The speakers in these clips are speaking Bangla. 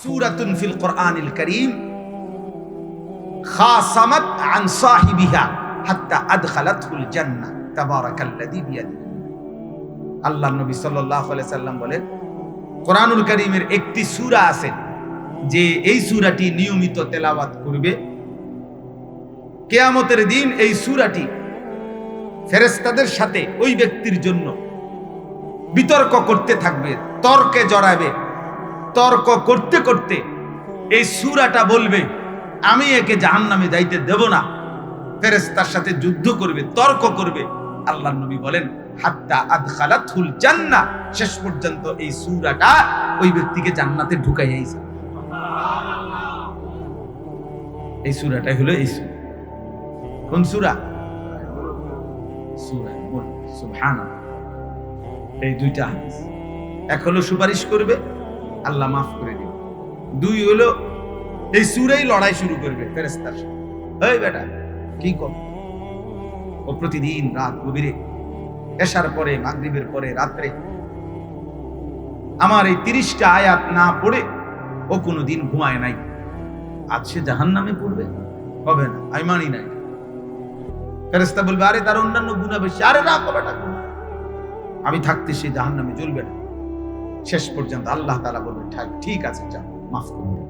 সূরাতুন ফিল কোরআনিল কারীম খাসামাত আন সাহিবিহা হাত্তা আদখালাতহুল জান্নাহ তাবারাকাল্লাযী বিয়াদিহি। আল্লাহর নবী সাল্লাল্লাহু আলাইহি সাল্লাম বলেন, কোরআনুল কারীমের একটি সূরা আছে যে এই সূরাটি নিয়মিত তেলাওয়াত করবে, কিয়ামতের দিন এই সূরাটি ফেরেশতাদের সাথে ওই ব্যক্তির জন্য বিতর্ক করতে থাকবে, তর্কে জড়াবে। তর্ক করতে করতে এই সূরাটা বলবে, আমি একে জাহান্নামে যাইতে দেব না। ফেরেশতার সাথে যুদ্ধ করবে, তর্ক করবে। আল্লাহর নবী বলেন, হাত্তা আদখালাতহুল জান্নাহ, শেষ পর্যন্ত এই সূরাটা ওই ব্যক্তিকে জান্নাতে ঢুকাইয়াছে। এই সূরাটাই হলো এই সূরা। কোন সূরা? সূরা মুলক। সুবহানাল্লাহ। এই দুইটা হাদিস, এক হলো সুপারিশ করবে, আল্লাহ মাফ করে দিবে। দুই হলো এই সূরাই লড়াই শুরু করবে ফেরেশতার সাথে। এই বেটা কি কর? ও প্রতিদিন রাত গভীরে, এশার পরে, মাগরিবের পরে, রাত্রে আমার এই 30টা আয়াত না পড়ে ও কোনোদিন ঘুমায় নাই। আজ সে জাহান্নামে পড়বে? হবে না, আমি মানি নাই। ফেরেশতা বলবে, আরে তার অন্যান্য গুনাহ বেশি। আরে রাখ বেটা, আমি থাকতে সে জাহান্নামে জ্বলবে না। শেষ পর্যন্ত আল্লাহ তাআলা বলবেন, ঠিক আছে, যাও, মাফ করে দিন।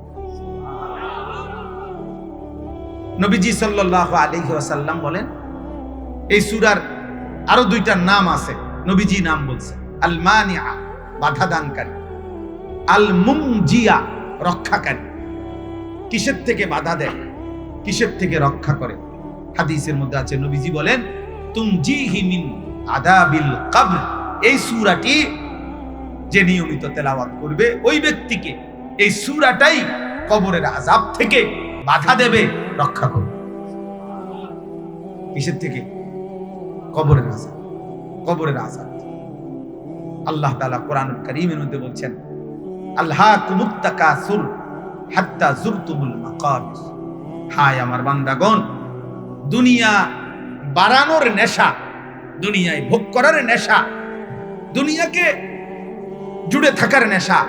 নবীজি সাল্লাল্লাহু আলাইহি ওয়াসাল্লাম বলেন, এই সূরার আরো দুইটা নাম আছে, নবীজি নাম বলছেন। আল মানিআ, বাধা দানকারী। আল মুমজিয়া, রক্ষাকারী। কিসের থেকে বাধা দেয়, কিসের থেকে রক্ষা করে? হাদিসের মধ্যে আছে, নবীজি বলেন, তুমজিহি মিন আযাবিল কবর। এই সূরাটি যে নিয়মিত তেলাওয়াত করবে, ওই ব্যক্তিকে এই সূরাটাই কবরের আযাব থেকে বাধা দেবে, রক্ষা করবে। কিসের থেকে? কবরের আযাব। কবরের আযাব। আল্লাহ তাআলা কোরআনুল কারীমের মধ্যে বলছেন, আলহাকুমুত তাকাসুর হাত্তা যুরতুমুল মাকাবির। হায় আমার বান্দাগণ, দুনিয়া বাড়ানোর নেশা, দুনিয়ায় ভোগ করার নেশা, দুনিয়াকে জুড়ে থাকার নেশা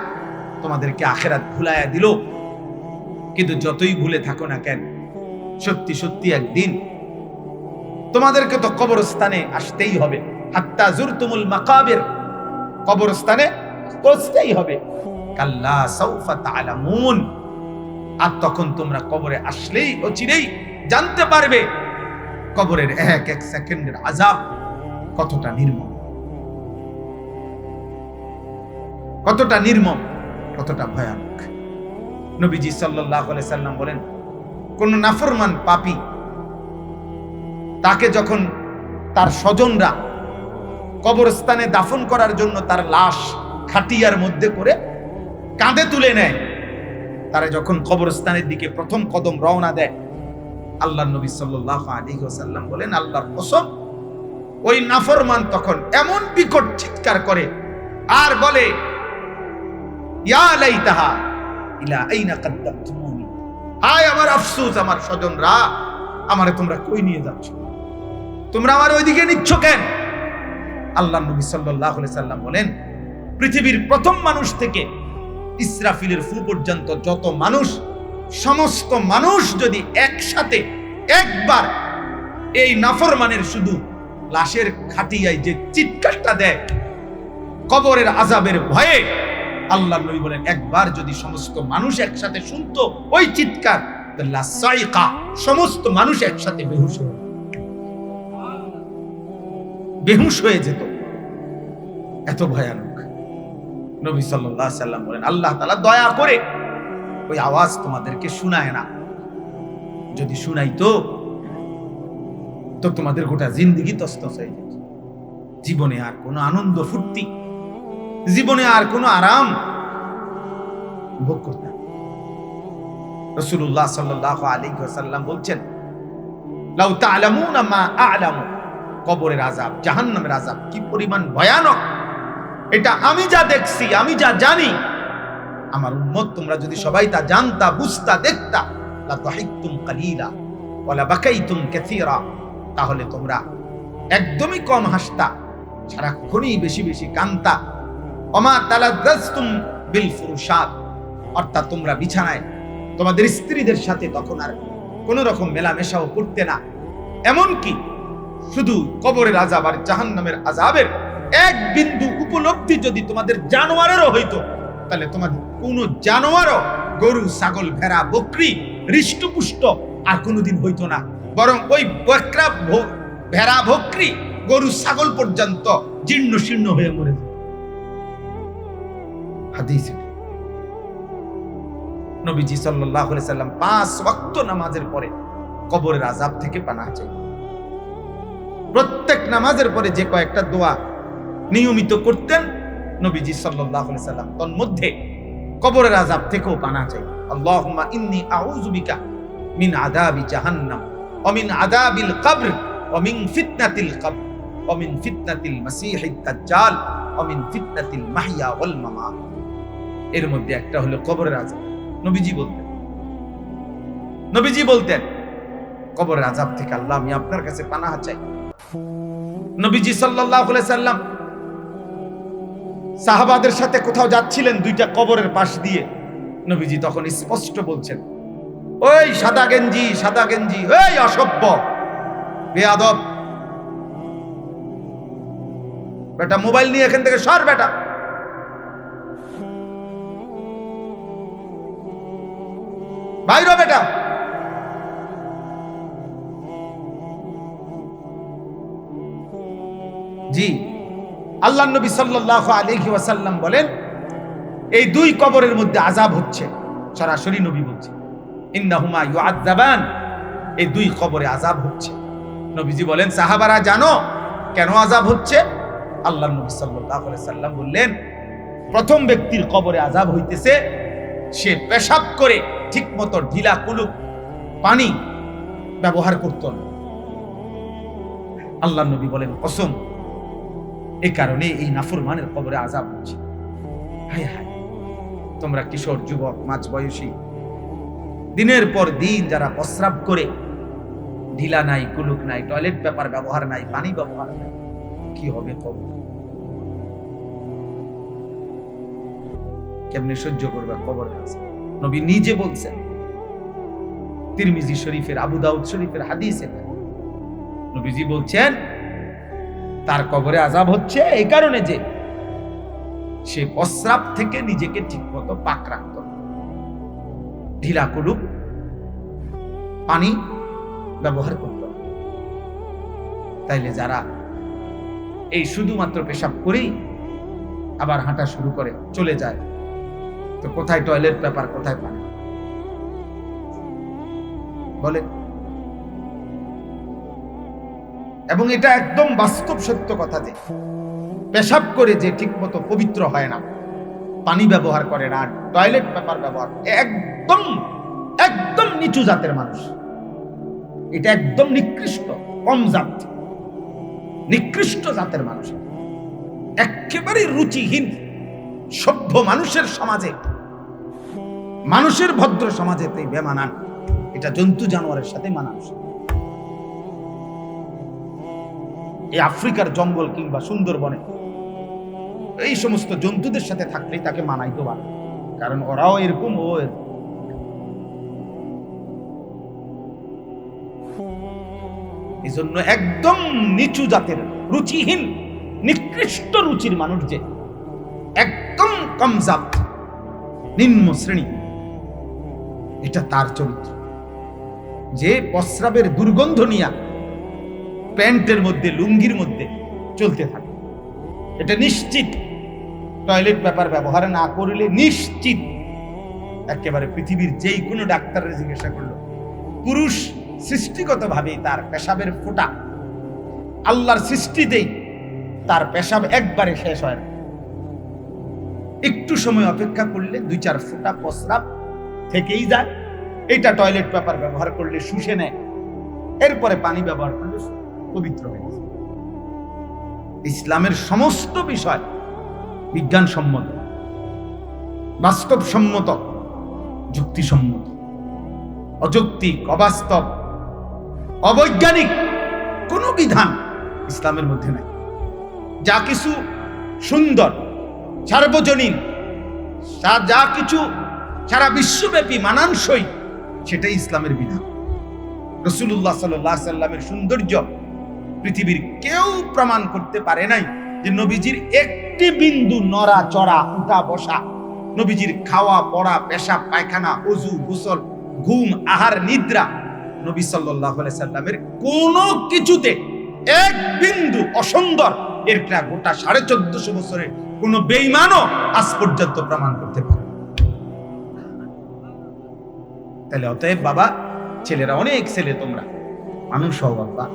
তোমাদেরকে আখিরাত ভুলাইয়া দিল। কিন্তু যতই ভুলে থাকো না কেন, সত্যি সত্যি একদিন তোমাদেরকে তো কবরস্থানে আসতেই হবে। হাত্তা যুরতুমুল মাকাবির, কবরস্থানে পৌঁছতেই হবে। কাল্লা সাউফা তা'লামুন, আর তখন তোমরা কবরে আসলেই অচিরেই জানতে পারবে কবরের এক এক সেকেন্ডের আযাব কতটা নির্মম, কতটা নির্মম, কতটা ভয়ানক। নবীজি সাল্লাল্লাহু আলাইহি সাল্লাম বলেন, কোন নাফরমান পাপী তাকে যখন তার স্বজনরা কবরস্থানে দাফন করার জন্য তার লাশ খাটিয়ার মধ্যে করে কাঁধে তুলে নেয়, তারা যখন কবরস্থানের দিকে প্রথম কদম রওনা দেয়, আল্লাহর নবী সাল্লাল্লাহু আলাইহি ওয়াসাল্লাম বলেন, আল্লাহর কসম, ওই নাফরমান তখন এমন বিকট চিৎকার করে আর বলে, ইয়া লাইতাহা ইলা আইনা কাদ্দামতুমুনি। হায় আমার আফসোস, আমার স্বজনরা, আমারে তোমরা কই নিয়ে যাচ্ছ? তোমরা আমার ওইদিকে নিচ্ছ কেন? আল্লাহর নবী সাল্লাল্লাহু আলাইহি সাল্লাম বলেন, পৃথিবীর প্রথম মানুষ থেকে ইসরাফিলের ফু পর্যন্ত যত মানুষ, সমস্ত মানুষ যদি একসাথে একবার এই নাফরমানের শুধু লাশের খাটিয়ায় যে চিৎকারটা দেয় কবরের আযাবের ভয়ে, আল্লাহর নবী বলেন, একবার যদি সমস্ত মানুষ একসাথে শুনতো ওই চিৎকার, তাহলে সাইকা, সমস্ত মানুষ একসাথে বেহুশ হয়ে যেত। এত ভয়ানক। নবী সাল্লাল্লাহু আলাইহি সাল্লাম বলেন, আল্লাহ তাআলা দয়া করে ওই আওয়াজ তোমাদেরকে শোনায় না। যদি শুনাইতো তো তোমাদের গোটা জিন্দেগি তছনছ হয়ে যেত। জীবনে আর কোনো আনন্দ ফুর্তি, জীবনে আর কোনো আরাম ভোগ করতে। রাসূলুল্লাহ সাল্লাল্লাহু আলাইহি ওয়াসাল্লাম বলছেন, লাউ তা'লামুনা মা আ'লামু, কবরের আযাব, জাহান্নামের আযাব কি পরিমাণ ভয়ানক, এটা আমি যা দেখছি, আমি যা জানি, আমার উম্মত তোমরা যদি সবাই তা জানতা, বুঝতা, দেখতা, লা তাহিকতুম কালিলা ওয়া লা বাকাইতুম কাসীরা, তাহলে তোমরা একদমই কম হাসতা, সারাক্ষণই বেশি বেশি কাঁদতা। ওমা তালাদ্দাজতুম বিল ফুরুশাত, অর্থাৎ তোমরা বিছানায় তোমাদের স্ত্রীদের সাথে তখন আর কোন রকম মেলামেশাও করতে না। এমনকি শুধু কবরের আযাব আর জাহান্নামের আযাবের এক বিন্দু উপলব্ধি যদি তোমাদের জানোয়ারেরও হইতো, তাহলে তোমাদের কোন জানোয়ারও, গরু, ছাগল, ভেড়া, বকরি, হৃষ্টপুষ্ট আর কোনোদিন হইতো না। বরং ওই বকরা, ভেড়া, বকরি, গরু, ছাগল পর্যন্ত জীর্ণ শীর্ণ হয়ে মরে যায়। হাদিস। নবীজি সাল্লাল্লাহু আলাইহি সাল্লাম 5 ওয়াক্ত নামাজের পরে কবরের আযাব থেকে পানাহ চাই। প্রত্যেক নামাজের পরে যে কয়েকটা দোয়া নিয়মিত করতেন নবীজি সাল্লাল্লাহু আলাইহি সাল্লাম, তার মধ্যে কবরের আযাব থেকেও পানাহ চাই। আল্লাহুম্মা ইন্নী আউযু বিকা মিন আযাবি জাহান্নাম ওয়া মিন আযাবিল কবর ওয়া মিন ফিতনাতিল কবর ওয়া মিন ফিতনাতিল মাসীহিদ দাজ্জাল ওয়া মিন ফিতনাতিল মাহইয়া ওয়াল মামাত। এর মধ্যে একটা হলো কবরের আযাব। নবীজি বলতেন কবরের আযাব থেকে আল্লাহ আমি আপনার কাছে পানাহ চাই। নবীজি সাল্লাল্লাহু আলাইহি সাল্লাম সাহাবাদের সাথে কোথাও যাচ্ছিলেন দুইটা কবরের পাশ দিয়ে, নবীজি তখন স্পষ্ট বলছেন, ওই সাদা গেঞ্জি, ওই অসভ্য বেয়াদব, বেটা মোবাইল নিয়ে এখান থেকে সর, বেটা বাইরে, বেটা। জি, আল্লাহর নবী সাল্লাল্লাহু আলাইহি ওয়াসাল্লাম বলেন এই দুই কবরের মধ্যে আযাব হচ্ছে। সরাসরি নবী বলছে ইন্নাহুমা ইউআযাবান, এই দুই কবরে আযাব হচ্ছে। নবীজি বলেন সাহাবারা জানো কেন আযাব হচ্ছে? আল্লাহর নবী সাল্লাল্লাহু আলাইহি সাল্লাম বললেন প্রথম ব্যক্তির কবরে আযাব হইতেছে সে পেশাব করে ঠিকমতো ঢিলা কুলুক পানি ব্যবহার করত না। আল্লাহর নবী বলেন কসম, এই কারণে এই নাফরমানের কবরে আযাব হচ্ছে। হায় হায়, তোমরা কিশোর, যুবক, মাঝ বয়সী দিনের পর দিন যারা প্রস্রাব করে ঢিলা নাই, কুলুক নাই, টয়লেট পেপার ব্যবহার নাই, পানি ব্যবহার নাই, কি হবে কবর? কেমনে সহ্য করবে কবরের আযাব? নবী নিজে বলছেন, তিরমিজি শরীফের, আবু দাউদ শরীফের হাদিস এটা। নবীজি বলছেন তার কবরে আযাব হচ্ছে এই কারণে যে সে প্রস্রাব থেকে নিজেকে ঠিকমতো পাক রাখত, ঢিলা কুলুক পানি ব্যবহার করত। তাইলে যারা এই শুধুমাত্র পেশাব করেই আবার হাঁটা শুরু করে চলে যায়, তো কোথায় টয়লেট পেপার, কোথায় পানি? বলে। এবং এটা একদম বাস্তব সত্য কথা যে পেশাব করে যে ঠিকমতো পবিত্র হয় না, পানি ব্যবহার করে না, টয়লেট পেপার ব্যবহার, একদম একদম নিচু জাতের মানুষ। এটা একদম নিকৃষ্ট, কম জাত, নিকৃষ্ট জাতের মানুষ, একেবারে রুচিহীন সভ্য মানুষের সমাজে, মানুষের ভদ্র সমাজে বেমানান। এটা জন্তু জানোয়ারের সাথে মানানসই। এই আফ্রিকার জঙ্গল কিংবা সুন্দরবনে এই সমস্ত জন্তুদের সাথে থাকলেই তাকে মানাইতে পারে, কারণ ওরাও এরকম, ও এই জন্য একদম নিচু জাতের, রুচিহীন, নিকৃষ্ট রুচির মানুষ যে একদম কম জাত, নিম্ন শ্রেণী, এটা তার চরিত্র। যে প্রস্রাবের দুর্গন্ধ নিয়ে প্যান্টের মধ্যে, লুঙ্গির মধ্যে চলতে থাকে, এটা নিশ্চিত টয়লেট পেপার ব্যবহার না করলে নিশ্চিত একেবারে পৃথিবীর যেই কোনো ডাক্তারের জিজ্ঞাসা করলো, পুরুষ সৃষ্টিগতভাবেই তার পেশাবের ফোঁটা, আল্লাহর সৃষ্টিতেই তার পেশাব একবারে শেষ হয় না, একটু সময় অপেক্ষা করলে 2-4 ফোঁটা প্রস্রাব থেকেই যায়। এটা টয়লেট পেপার ব্যবহার করলে শুষে নেয়, এরপরে পানি ব্যবহার করলে পবিত্র হয়ে যায়। ইসলামের সমস্ত বিষয় বিজ্ঞানসম্মত, বাস্তবসম্মত, যুক্তিসম্মত। অযৌক্তিক, অবাস্তব, অবৈজ্ঞানিক কোন বিধান ইসলামের মধ্যে নাই। যা কিছু সুন্দর, সার্বজনীন, যা কিছু সারা বিশ্বব্যাপী মানানসই, সেটাই ইসলামের বিধান। রাসূলুল্লাহ সাল্লাল্লাহু আলাইহি সাল্লামের সৌন্দর্য পৃথিবীর কেউ প্রমাণ করতে পারে নাই যে নবীজির একটি বিন্দু নড়া চড়া উঠা বসা, নবীজির খাওয়া পড়া, পেশাব পায়খানা, ওযু গোসল, ঘুম আহার নিদ্রা, নবী সাল্লাল্লাহু আলাইহি সাল্লামের কোনো কিছুতে এক বিন্দু অসুন্দর এটা গোটা 1450 বছরে কোন বেঈমানও আজ পর্যন্ত প্রমাণ করতে পারে। তাহলে অতএব বাবা, ছেলেরা অনেক ছেলে, তোমরা মানুষ হও বাবা,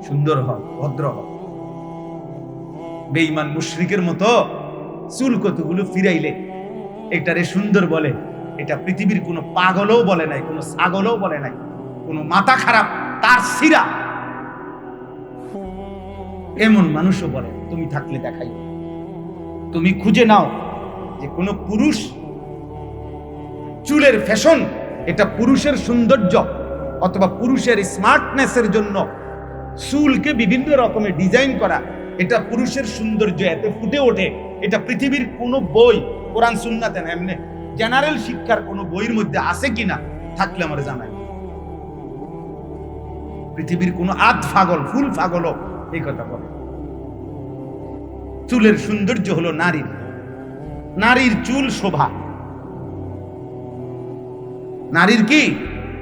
সুন্দর হও, ভদ্র হও। বেঈমান মুশরিকের মতো চুল কতগুলো ফিরাইলে এটারে সুন্দর বলে, এটা পৃথিবীর কোনো পাগলও বলে নাই, কোনো ছাগলও বলে নাই, কোনো মাথা খারাপ তার সিরা এমন মানুষও বলে। তুমি থাকলে দেখাই, তুমি খুঁজে নাও যে কোনো পুরুষ চুলের ফ্যাশন এটা পুরুষের সৌন্দর্য অথবা পুরুষের স্মার্টনেসের জন্য চুলকে বিভিন্ন রকমের ডিজাইন করা, এটা পুরুষের সৌন্দর্য এতে ফুটে ওঠে, এটা পৃথিবীর কোনো বই, কোরআন সুন্নাতে না, এমনি জেনারেল শিক্ষার কোনো বইয়ের মধ্যে আছে কিনা, থাকলে আমার জানাই। পৃথিবীর কোনো আধ পাগল ফুল পাগলও এই কথা বলে। চুলের সৌন্দর্য হলো নারীর, নারীর চুল শোভা, নারীর কি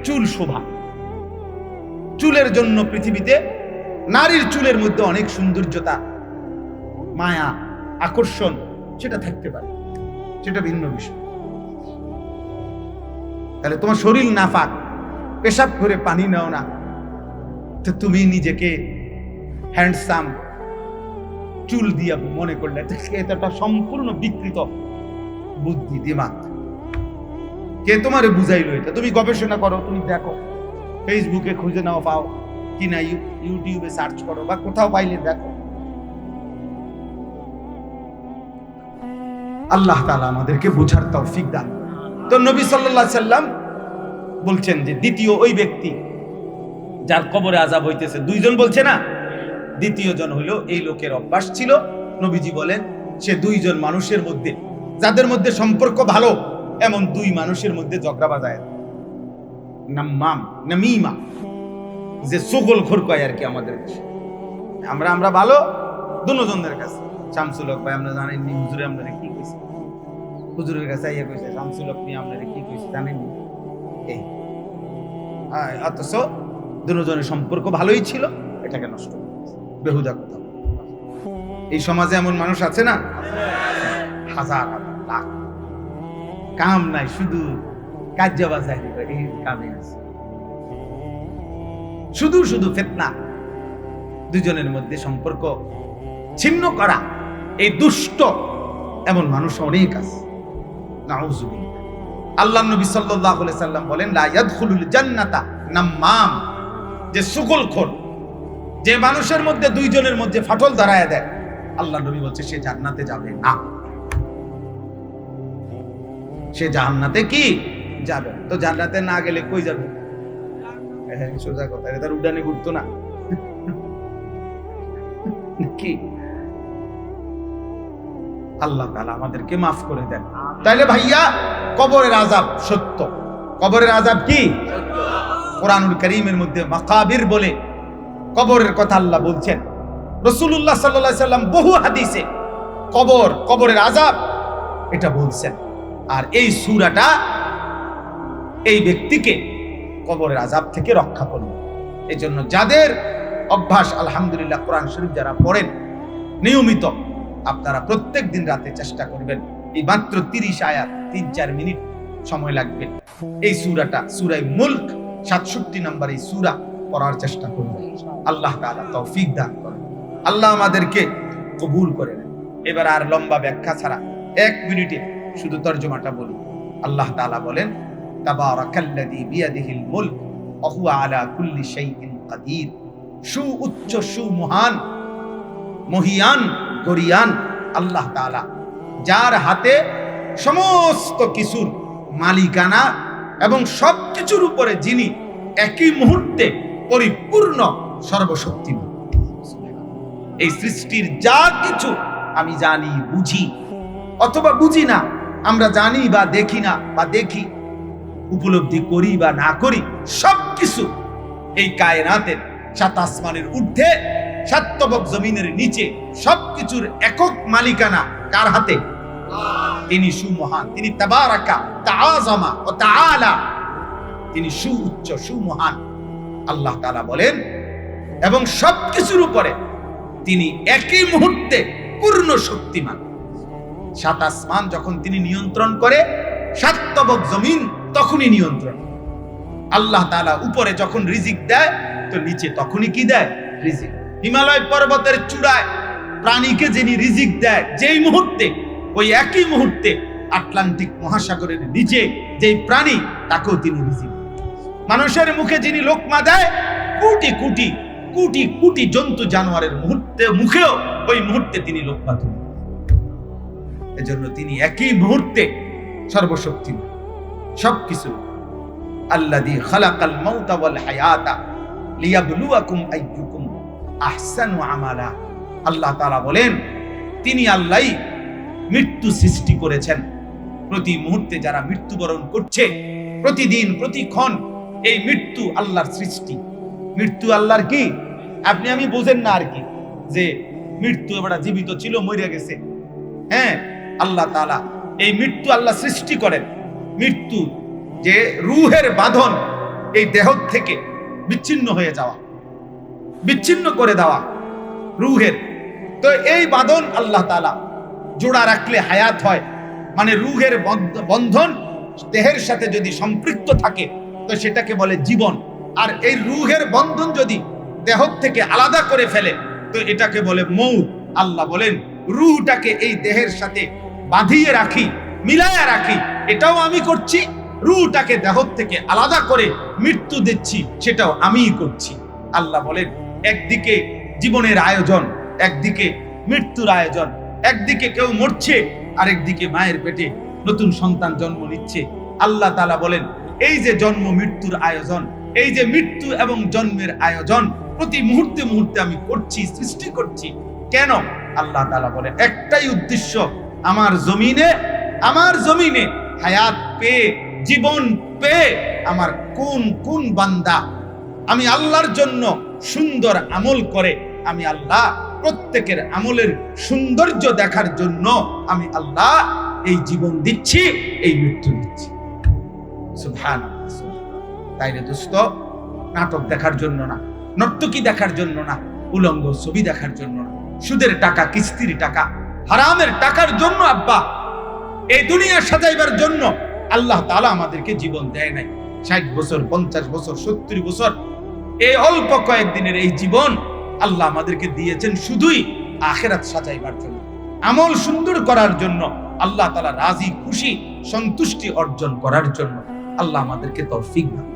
চুল শোভা। চুলের জন্য পৃথিবীতে নারীর চুলের মধ্যে অনেক সৌন্দর্যতা, মায়া, আকর্ষণ সেটা থাকতে পারে, সেটা ভিন্ন বিষয়। তাহলে তোমার শরীর নাফাক, পেশাব করে পানি নাও না, তো তুমি নিজেকে হ্যান্ডসাম চুল দিয়া মনে করলে এটা সম্পূর্ণ বিকৃত বুদ্ধি, দিমাগ। কে তোমারে বুঝাইলো এটা? তুমি গবেষণা করো, তুমি দেখো, ফেসবুকে খুঁজে নাও, পাও কিনা, ইউটিউবে সার্চ করো, বা কোথাও পাইলে দেখো। আল্লাহ তাআলা আমাদেরকে বোঝার তৌফিক দান। তো নবী সাল্লাল্লাহু আলাইহি সাল্লাম বলছেন যে দ্বিতীয় ওই ব্যক্তি যার কবরে আযাব হইতেছে, দুইজন বলছে না, দ্বিতীয় জন হইল এই লোকের অভ্যাস ছিল, নবীজি বলেন সে দুইজন মানুষের মধ্যে, যাদের মধ্যে সম্পর্ক ভালো এমন দুই মানুষের মধ্যে ঝগড়া বাজায়, নাম্মাম নামিমা, যে চগলখোর কয় আর কি আমাদের দেশে। আমরা ভালো দুজনের কাছে, শামসুল হক ভাই আমরা জানেননি, হুজুরে আপনারা কি কইছে, হুজুরের কাছে আইয়া কইছে শামসুল হক নিয়ে আপনারা কি কইছে জানেননি, এই অথচ দুজনের সম্পর্ক ভালোই ছিল, এটাকে নষ্ট বেহুদা কথা। এই সমাজে এমন মানুষ আছে না, হাজার লাখ, কাম নাই, শুধু কাজ্জা বাজায় এই কামে আছে, শুধু শুধু ফিতনা, দুজনের মধ্যে সম্পর্ক ছিন্ন করা, এই দুষ্ট এমন মানুষ অনেক আছে। নাউযুবিল্লাহ। আল্লাহর নবী সাল্লাল্লাহু আলাইহি সাল্লাম বলেন লা ইয়াদখুলুল জান্নাতা নাম্মাম, যে চগলখোর, যে মানুষের মধ্যে দুইজনের মধ্যে ফাটল ধরায় দেয়, আল্লাহর নবী বলছে সে জান্নাতে যাবে না, সে জান্নাতে কি যাবে। তো জান্নাতে না গেলে কই যাবে? সোজা কথা, এটা তার উডানে ঘুরতো না কি? আল্লাহ তাআলা আমাদেরকে মাফ করে দেন। তাইলে ভাইয়া, কবরের আযাব সত্য। কবরের আযাব কি? কোরআনুল কারীমের মধ্যে মাকাবির বলে কবরের কথা আল্লাহ বলছেন। রাসূলুল্লাহ সাল্লাল্লাহু আলাইহি সাল্লাম বহু হাদিসে কবরের আযাব এটা বলছেন। আর এই সূরাটা এই ব্যক্তিকে কবরের আযাব থেকে রক্ষা করবে। এজন্য যাদের অভ্যাস আলহামদুলিল্লাহ কোরআন শরীফ যারা পড়েন নিয়মিত, আপনারা প্রত্যেক দিন রাতে চেষ্টা করবেন, এই মাত্র 30 আয়াত 3-4 মিনিট সময় লাগবে, এই সূরাটা সূরা মুলক 67 নম্বর এই সূরা পড়ার চেষ্টা করবেন। আল্লাহ তাআলা তৌফিক দান করেন, আল্লাহ আমাদেরকে কবুল করে নেন। এবার আর লম্বা ব্যাখ্যা ছাড়া 1 মিনিটে শুধু তরজমাটা বলি। আল্লাহ তাআলা বলেন তাবারাকাল্লাযী বিয়াদিহিল মুলক ওয়া হুয়া আলা কুল্লি শাইইন কাদির। উচ্চ মহান মহিয়ান গরিয়ান আল্লাহ তাআলা, যার হাতে সমস্ত কিছুর মালিকানা এবং সবকিছুর উপরে যিনি একই মুহূর্তে পরিপূর্ণ সর্বশক্তিমান। এই সৃষ্টির যা কিছু আমি জানি, বুঝি অথবা বুঝি না, আমরা জানি বা দেখি না, বা দেখি, উপলব্ধি করি বা না করি, সবকিছু এই কায়নাতের 7 আসমানের ঊর্ধ্বে 7 তবক জমিনের নিচে সবকিছুর একক মালিকানা কার হাতে? তিনি সুমহান, তিনি তাবারাকা তাআযামা ওয়া তাআলা, তিনি সুউচ্চ সুমহান। আল্লাহ তাআলা বলেন, এবং সবকিছুর উপরে তিনি একই মুহূর্তে পূর্ণ শক্তিমান। 7 আসমান যখন তিনি নিয়ন্ত্রণ করে, 7 তবক জমিন তখনই নিয়ন্ত্রণ। আল্লাহ তাআলা উপরে যখন রিজিক দেয়, তো নিচে তখনই কি দেয়? রিজিক। হিমালয় পর্বতের চূড়ায় প্রাণীকে যিনি রিজিক দেয় যেই মুহূর্তে, ওই একই মুহূর্তে আটলান্টিক মহাসাগরের নিচে যেই প্রাণী, তাকেও তিনি রিজিক। মানুষের মুখে যিনি লোকমা দেয়, কোটি কোটি কোটি কোটি জন্তু জানোয়ারের মুখেও ওই মুহূর্তে তিনি লোকমা তুলেন। এজন্য তিনি একই মুহূর্তে সর্বশক্তিমান, সবকিছু। আল্লাযী খালাকাল মাউতা ওয়াল হায়াতা লিয়াবলুয়াকুম আইয়ুকুম আহসানু আমালা। আল্লাহ তাআলা বলেন, তিনি আল্লাহই মৃত্যু সৃষ্টি করেছেন। প্রতি মুহূর্তে যারা মৃত্যুবরণ করছে, প্রতিদিন প্রতিক্ষণ, এই মৃত্যু আল্লাহর সৃষ্টি। মৃত্যু আল্লাহর কি? আপনি আমি বুঝেন না আর কি, যে মৃত্যু এবার জীবিত ছিল, মরে গেছে। হ্যাঁ, আল্লাহ তাআলা এই মৃত্যু আল্লাহ সৃষ্টি করেন। মৃত্যু যে রূহের বাঁধন, এই দেহ থেকে বিচ্ছিন্ন হয়ে যাওয়া, বিচ্ছিন্ন করে দেওয়া রূহের, তো এই বাঁধন আল্লাহ তাআলা জোড়া রাখলে হায়াত হয়। মানে রূহের বন্ধন দেহের সাথে যদি সম্পৃক্ত থাকে, তো সেটাকে বলে জীবন। আর এই রূহের বন্ধন যদি দেহ থেকে আলাদা করে ফেলে, তো এটাকে বলে মৌত। আল্লাহ বলেন, রূহটাকে এই দেহের সাথে বাঁধিয়ে রাখি, মিলায়া রাখি, এটাও আমি করছি। রূহটাকে দেহ থেকে আলাদা করে মৃত্যু দিচ্ছি, সেটাও আমিই করছি। আল্লাহ বলেন, একদিকে জীবনের আয়োজন, একদিকে মৃত্যুর আয়োজন। একদিকে কেউ মরছে, আরেকদিকে মায়ের পেটে নতুন সন্তান জন্ম নিচ্ছে। আল্লাহ তাআলা বলেন, এই যে জন্ম মৃত্যুর আয়োজন, এই যে মৃত্যু এবং জন্মের আয়োজন প্রতি মুহূর্তে মুহূর্তে আমি করছি, সৃষ্টি করছি। কেন? আল্লাহ তাআলা বলেন, একটাই উদ্দেশ্য, আমার জমিনে হায়াত পেয়ে, জীবন পেয়ে আমার কোন কোন বান্দা আমি আল্লাহর জন্য সুন্দর আমল করে, আমি আল্লাহ প্রত্যেকের আমলের সৌন্দর্য দেখার জন্য আমি আল্লাহ এই জীবন দিচ্ছি, এই মৃত্যু দিচ্ছি। সুবহানাল্লাহ। তাই রে দোস্ত, নাটক দেখার জন্য না, নর্তকী দেখার জন্য না, উলঙ্গ ছবি দেখার জন্য না, সুদের টাকা, কিস্তির টাকা, হারামের টাকার জন্য আব্বা এই দুনিয়া সাজাইবার জন্য আল্লাহ তাআলা আমাদেরকে জীবন দেয় নাই। 60 বছর, 50 বছর, 70 বছর, এই অল্প কয়েকদিনের এই জীবন আল্লাহ আমাদেরকে দিয়েছেন শুধুই আখিরাত সাজাইবার জন্য, আমল সুন্দর করার জন্য, আল্লাহ তাআলা রাজি খুশি সন্তুষ্টি অর্জন করার জন্য। আল্লাহ আমাদেরকে তৌফিক দান।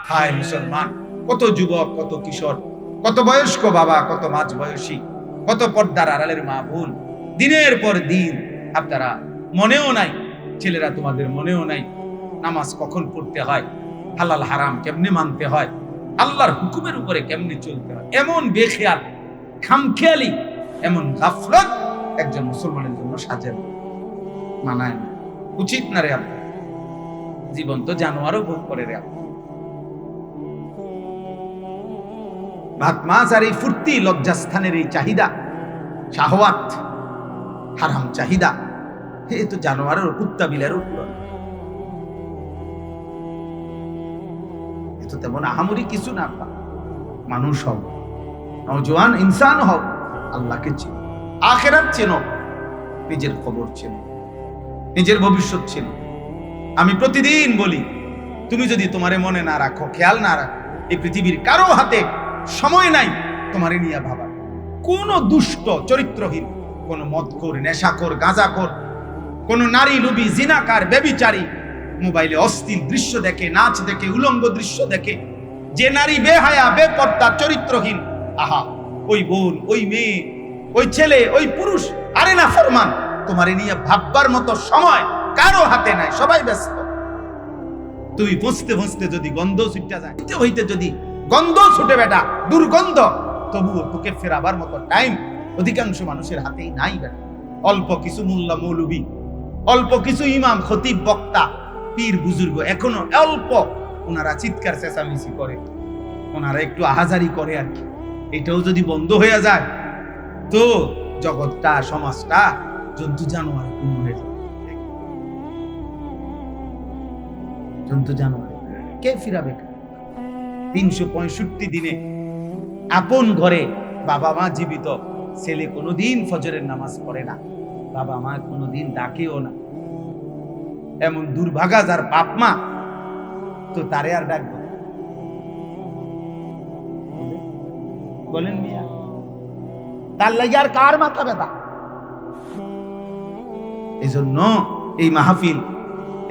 হায় মুসলমান, কত যুবক, কত কিশোর, কত বয়স্ক বাবা, কত মাঝ বয়সী, কত পর্দার আড়ালের মা বোন, দিনের পর দিন আপনারা মনেও নাই, ছেলেরা তোমাদের মনেও নাই নামাজ কখন পড়তে হয়, হালাল হারাম কেমনে মানতে হয়, আল্লাহর হুকুমের উপরে কেমনে চলতে হয়। এমন বেখেয়াল, খামখেয়ালি, এমন গাফলত একজন মুসলমানের জন্য সাজেন, মানায় না, উচিত না রে। আপনার জীবন তো জানোয়ারও ভোগ করে রে। ভাত মাছ আর এই ফুর্তি, লজ্জাস্থানের এই চাহিদা, শাহওয়াত, হারাম চাহিদা, এ তো জানোয়ারের, কুত্তা বিলার উপর, এ তো তেমন আহামরি কিছু না। মানুষ হও, নওজোয়ান ইনসান হও, আল্লাহকে চেনো, আখিরাত চেনো, নিজের খবর চেনো, নিজের ভবিষ্যৎ চেনো। আমি প্রতিদিন বলি, তুমি যদি তোমারে মনে না রাখো, খেয়াল না রাখো, এই পৃথিবীর কারো হাতে সময় নাই তোমারে নিয়ে ভাবার। কোন দুষ্ট চরিত্রহীন, কোন মদখোর, নেশাখোর, গাঁজাখোর, কোন নারী লোভী, জিনাকার, ব্যভিচারী মোবাইলে অশ্লীল দৃশ্য দেখে, নাচ দেখে, উলঙ্গ দৃশ্য দেখে, যে নারী বেহায়া, বেপর্দা, চরিত্রহীন, আহা, ওই বোন, ওই মেয়ে, ওই ছেলে, ওই পুরুষ, আরে না ফরমান, তোমারে নিয়ে ভাববার মতো সময় কারো হাতে নাই, সবাই ব্যস্ত। তুমি পৌঁছতে পৌঁছতে যদি গন্ধ ছুটে যায়, হইতে যদি গন্ধ ছুটে বেটা, দুর্গন্ধ, তবুও তোকে ফেরাবার মতো টাইম অধিকাংশ মানুষের হাতেই নাই বেটা। অল্প কিছু মোল্লা মৌলবী অল্প কিছু ইমাম, খতিব, বক্তা, পীর, বুজুর্গ এখনো অল্প ওনারা চিৎকার চেঁচামেচি করে, ওনারা একটু আহাজারি করে আর কি। এটাও যদি বন্ধ হয়ে যায় তো জগৎটা, সমাজটা জন্তু জানোয়ার হয়ে যাবে। জন্তু জানোয়ার কে ফিরাবে? 365 দিনে আপন ঘরে বাবা মা জীবিত, ছেলে কোনোদিন ফজরের নামাজ পড়ে না, বাবা মা কোনোদিন ডাকেও না, এমন দুর্ভাগা যার বাপ মা, তো তারে আর ডাকবো? বলেন মিয়া, তার লাগে আর কার মাথা ব্যথা? এই জন্য এই মাহফিল,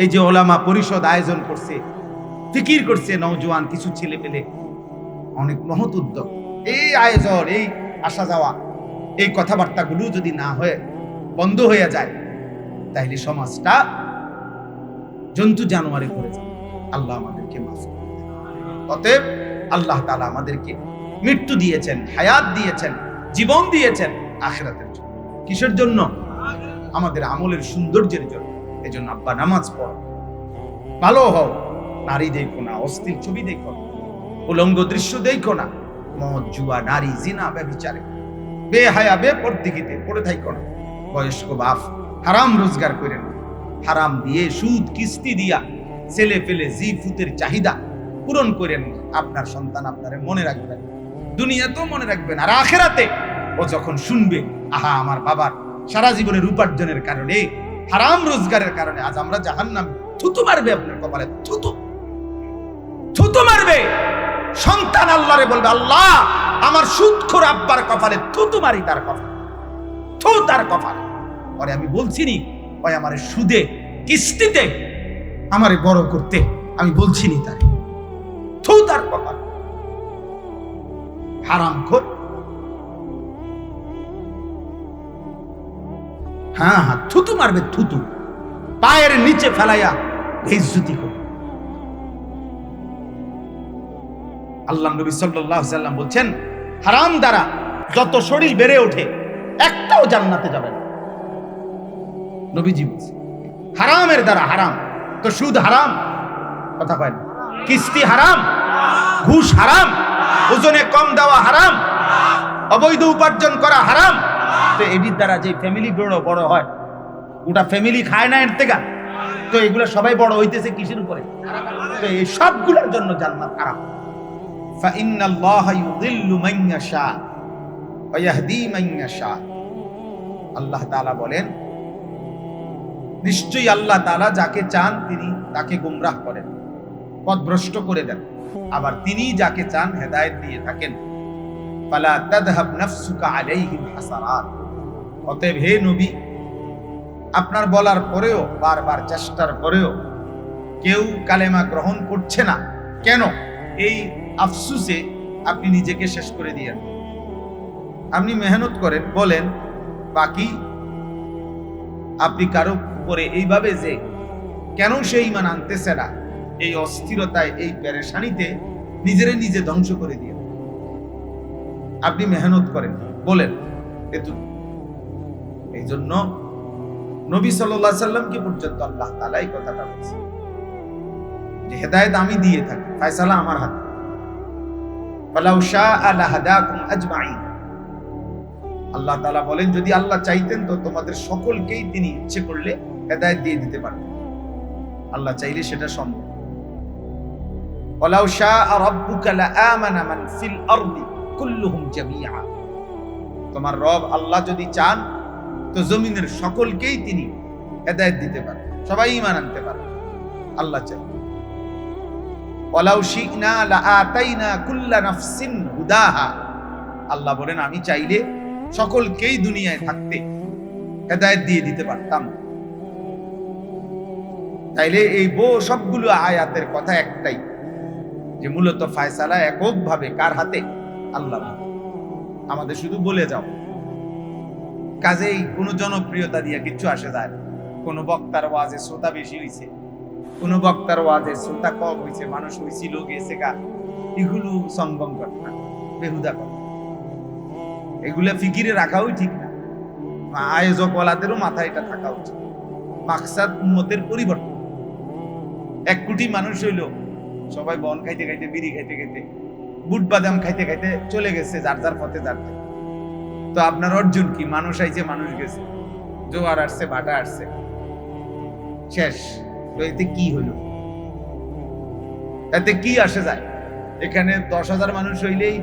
এই যে ওলামা পরিষদ আয়োজন করছে, ফিকির করছে নওজোয়ান কিছু ছেলে পেলে, অনেক মহৎ উদ্যোগ। এই আয়োজন, এই আসা যাওয়া, এই কথাবার্তাগুলো যদি না হয়ে বন্ধ হয়ে যায়, তাহলে সমাজটা জন্তু জানোয়ারে করে যায়। আল্লাহ আমাদেরকে মাফ করুন। অতএব আল্লাহ তাআলা আমাদেরকে মৃত্যু দিয়েছেন, হায়াত দিয়েছেন, জীবন দিয়েছেন আখিরাতের জন্য। কিসের জন্য? আমাদের আমলের সৌন্দর্যের জন্য। এই জন্য আব্বা নামাজ পড়ো, ভালো হও, নারী দেখো না, অশ্লীল ছবি দেখো না, উলঙ্গ দৃশ্য দেখো না, মদ, জুয়া, নারী, জিনা, ব্যভিচারে বেহায়া বেপরদিগিতে পড়ে থাকো না। বয়স্ক বাপ হারাম রোজগার করেন, হারাম দিয়ে সুদ কিস্তি দিয়া ছেলে ফেলে জি ফুতের চাহিদা পূরণ করেন। আপনার সন্তান আপনারে মনে রাখবেন, দুনিয়াতেও মনে রাখবেন, আর আখিরাতে ও যখন শুনবে, আহা আমার বাবার সারা জীবনের উপার্জনের কারণে, হারাম রোজগারের কারণে আজ আমরা জাহান্নাম, থুতু মারবে আপনার কপালে, থুতু থুতু মারবে। সন্তান আল্লাহরে বলবে, আল্লাহ আমার সুদখোর আব্বার কপালে থুতু মারি, তার কপালে থু, তার কপালে। পরে আমি বলছি নি ওই আমার সুদে কিস্তিতে আমারে বড় করতে, আমি বলছি নি তার থু, তার কপালে। হারামখোর। হ্যাঁ হ্যাঁ, থুতু মারবে, থুতু পায়ের নিচে ফেলাইয়া বেইজ্জতি করবে। আল্লাহ নবী সাল্লাল্লাহু আলাইহি ওয়াসাল্লাম বলছেন, হারাম দ্বারা যত শরীর বেড়ে ওঠে একটাও জান্নাতে যাবে না। নবীজি বলছেন হারামের দ্বারা, হারাম তো সুদ হারাম, কথা কয় না, কিস্তি হারাম, ঘুষ হারাম, ওজনে কম দেওয়া হারাম, অবৈধ উপার্জন করা হারাম। তো এটির দ্বারা যে ফ্যামিলি বড় হয়, ওটা ফ্যামিলি খায় না এর থেকে। তো এগুলো সবাই বড় হইতেছে কিসের উপরে? তো এই সবগুলোর জন্য জান্নাত হারাম। ফাইন্নাল্লাহা ইউযিল্লু মান ইয়াশা ওয়া ইয়াহদি মান ইয়াশা। আল্লাহ তাআলা বলেন, নিশ্চয়ই আল্লাহ তাআলা যাকে চান তিনি তাকে গোমরাহ করেন, পথভ্রষ্ট করে দেন, আবার তিনি যাকে চান হেদায়েত দিয়ে থাকেন। ফালা তাযহাব নাফসুকা আলাইহিম হাসারাত। অতএব হে নবী, আপনার বলার পরেও, বারবার চেষ্টার পরেও কেউ কালেমা গ্রহণ করছে না কেন? এই আফসুসে আপনি নিজেকে শেষ করে দিয়েন। আপনি মেহনত করেন, বলেন, বাকি আপনি কারো করে এইভাবে যে কেন সে ঈমান আনতেছে না, এই অস্থিরতায়, এই পেরেশানিতে নিজেরে নিজে ধ্বংস করে দিয়ে আপনি মেহনত করেন, বলেন। এই জন্য নবী সাল্লাল্লাহু আলাইহি সাল্লামকে পর্যন্ত আল্লাহ তাআলা এই কথাটা বলেছে যে হেদায়েত আমি দিয়ে থাকি, ফয়সালা আমার হাতে। ফালাউ শাআ লাহাদাকুম আজমাইন। আল্লাহ তাআলা বলেন, যদি আল্লাহ চাইতেন তো তোমাদের সকলকেই তিনি ইচ্ছে করলে হেদায়েত দিয়ে দিতে পারতেন। আল্লাহ চাইলে সেটা সম্ভব। ওয়ালাউ শাআ রাব্বুকা লাআমানা মান ফিল আরদি কুল্লুহুম জামিআ। তোমার রব আল্লাহ যদি চান তো জমিনের সকলকেই তিনি হেদায়েত দিতে পারেন, সবাই ঈমান আনতে পারে। আল্লাহ চাই। ওয়ালাউ শি'না লাআতাইনা কুল্লা নাফসিন হুদাহা। আল্লাহ বলেন, আমি চাইলে সকলকেই দুনিয়ায় থাকতে হেদায়েত দিয়ে দিতে পারতাম। তাইলে এই সবগুলো আয়াতের কথা একটাই, যে মূলত ফয়সালা এককভাবে কার হাতে? আল্লাহ। আমাদের শুধু বলে যাও, কাজেই কোনো জনপ্রিয়তা দিয়ে কিচ্ছু আসে যায় না। কোনো বক্তার ওয়াজে শ্রোতা বেশি হইছে, কোনো বক্তার ওয়াজে শ্রোতা কম হইছে, মানুষ হইছিল গেছে গা, এগুলো সঙ্গম কথা, বেহুদা কথা। এগুলা ফিকিরে রাখাও ঠিক না। আয়োজক ওয়ালাদেরও মাথায় এটা থাকা উচিত। মাকসাদ উম্মতের পরিবর্তন। 1 কোটি মানুষ হইল, সবাই বন খাইতে খাইতে, বিড়ি খাইতে খাইতে, বুট বাদাম খাইতে খাইতে চলে গেছে যার যার পথে যাচ্ছে। তো আপনার অর্জন কি? মানুষ আইছে, মানুষ গেছে, জোয়ার আসছে, ভাটা আসছে, শেষ। তো এতে কি হইল? এতে কি আসে যায়? এখানে 10,000 মানুষ হইলেই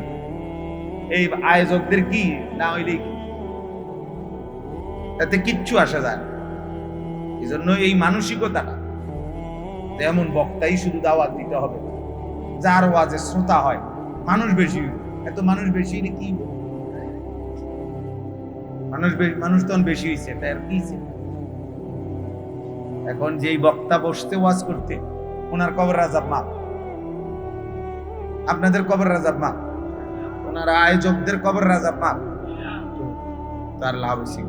এই আয়োজকদের কি, না হইলেই কি, এতে কিচ্ছু আসা যায় না। এই জন্য এই মানসিকতাটা, যেমন বক্তাই শুধু দাওয়াত দিতে হবে, যার ওয়াজে শ্রোতা হয়, মানুষ বেশি। এত মানুষ বেশি কি মানুষ তখন বেশি হয়েছে, তাই আর কি? এখন যেই বক্তা বসতে ওয়াজ করতে, ওনার কবর আযাব মাপ, আপনাদের কবর আযাব মাপ, ওনার আয়োজকদের কবর আযাব মাপ, তার লাভ হয়েছে।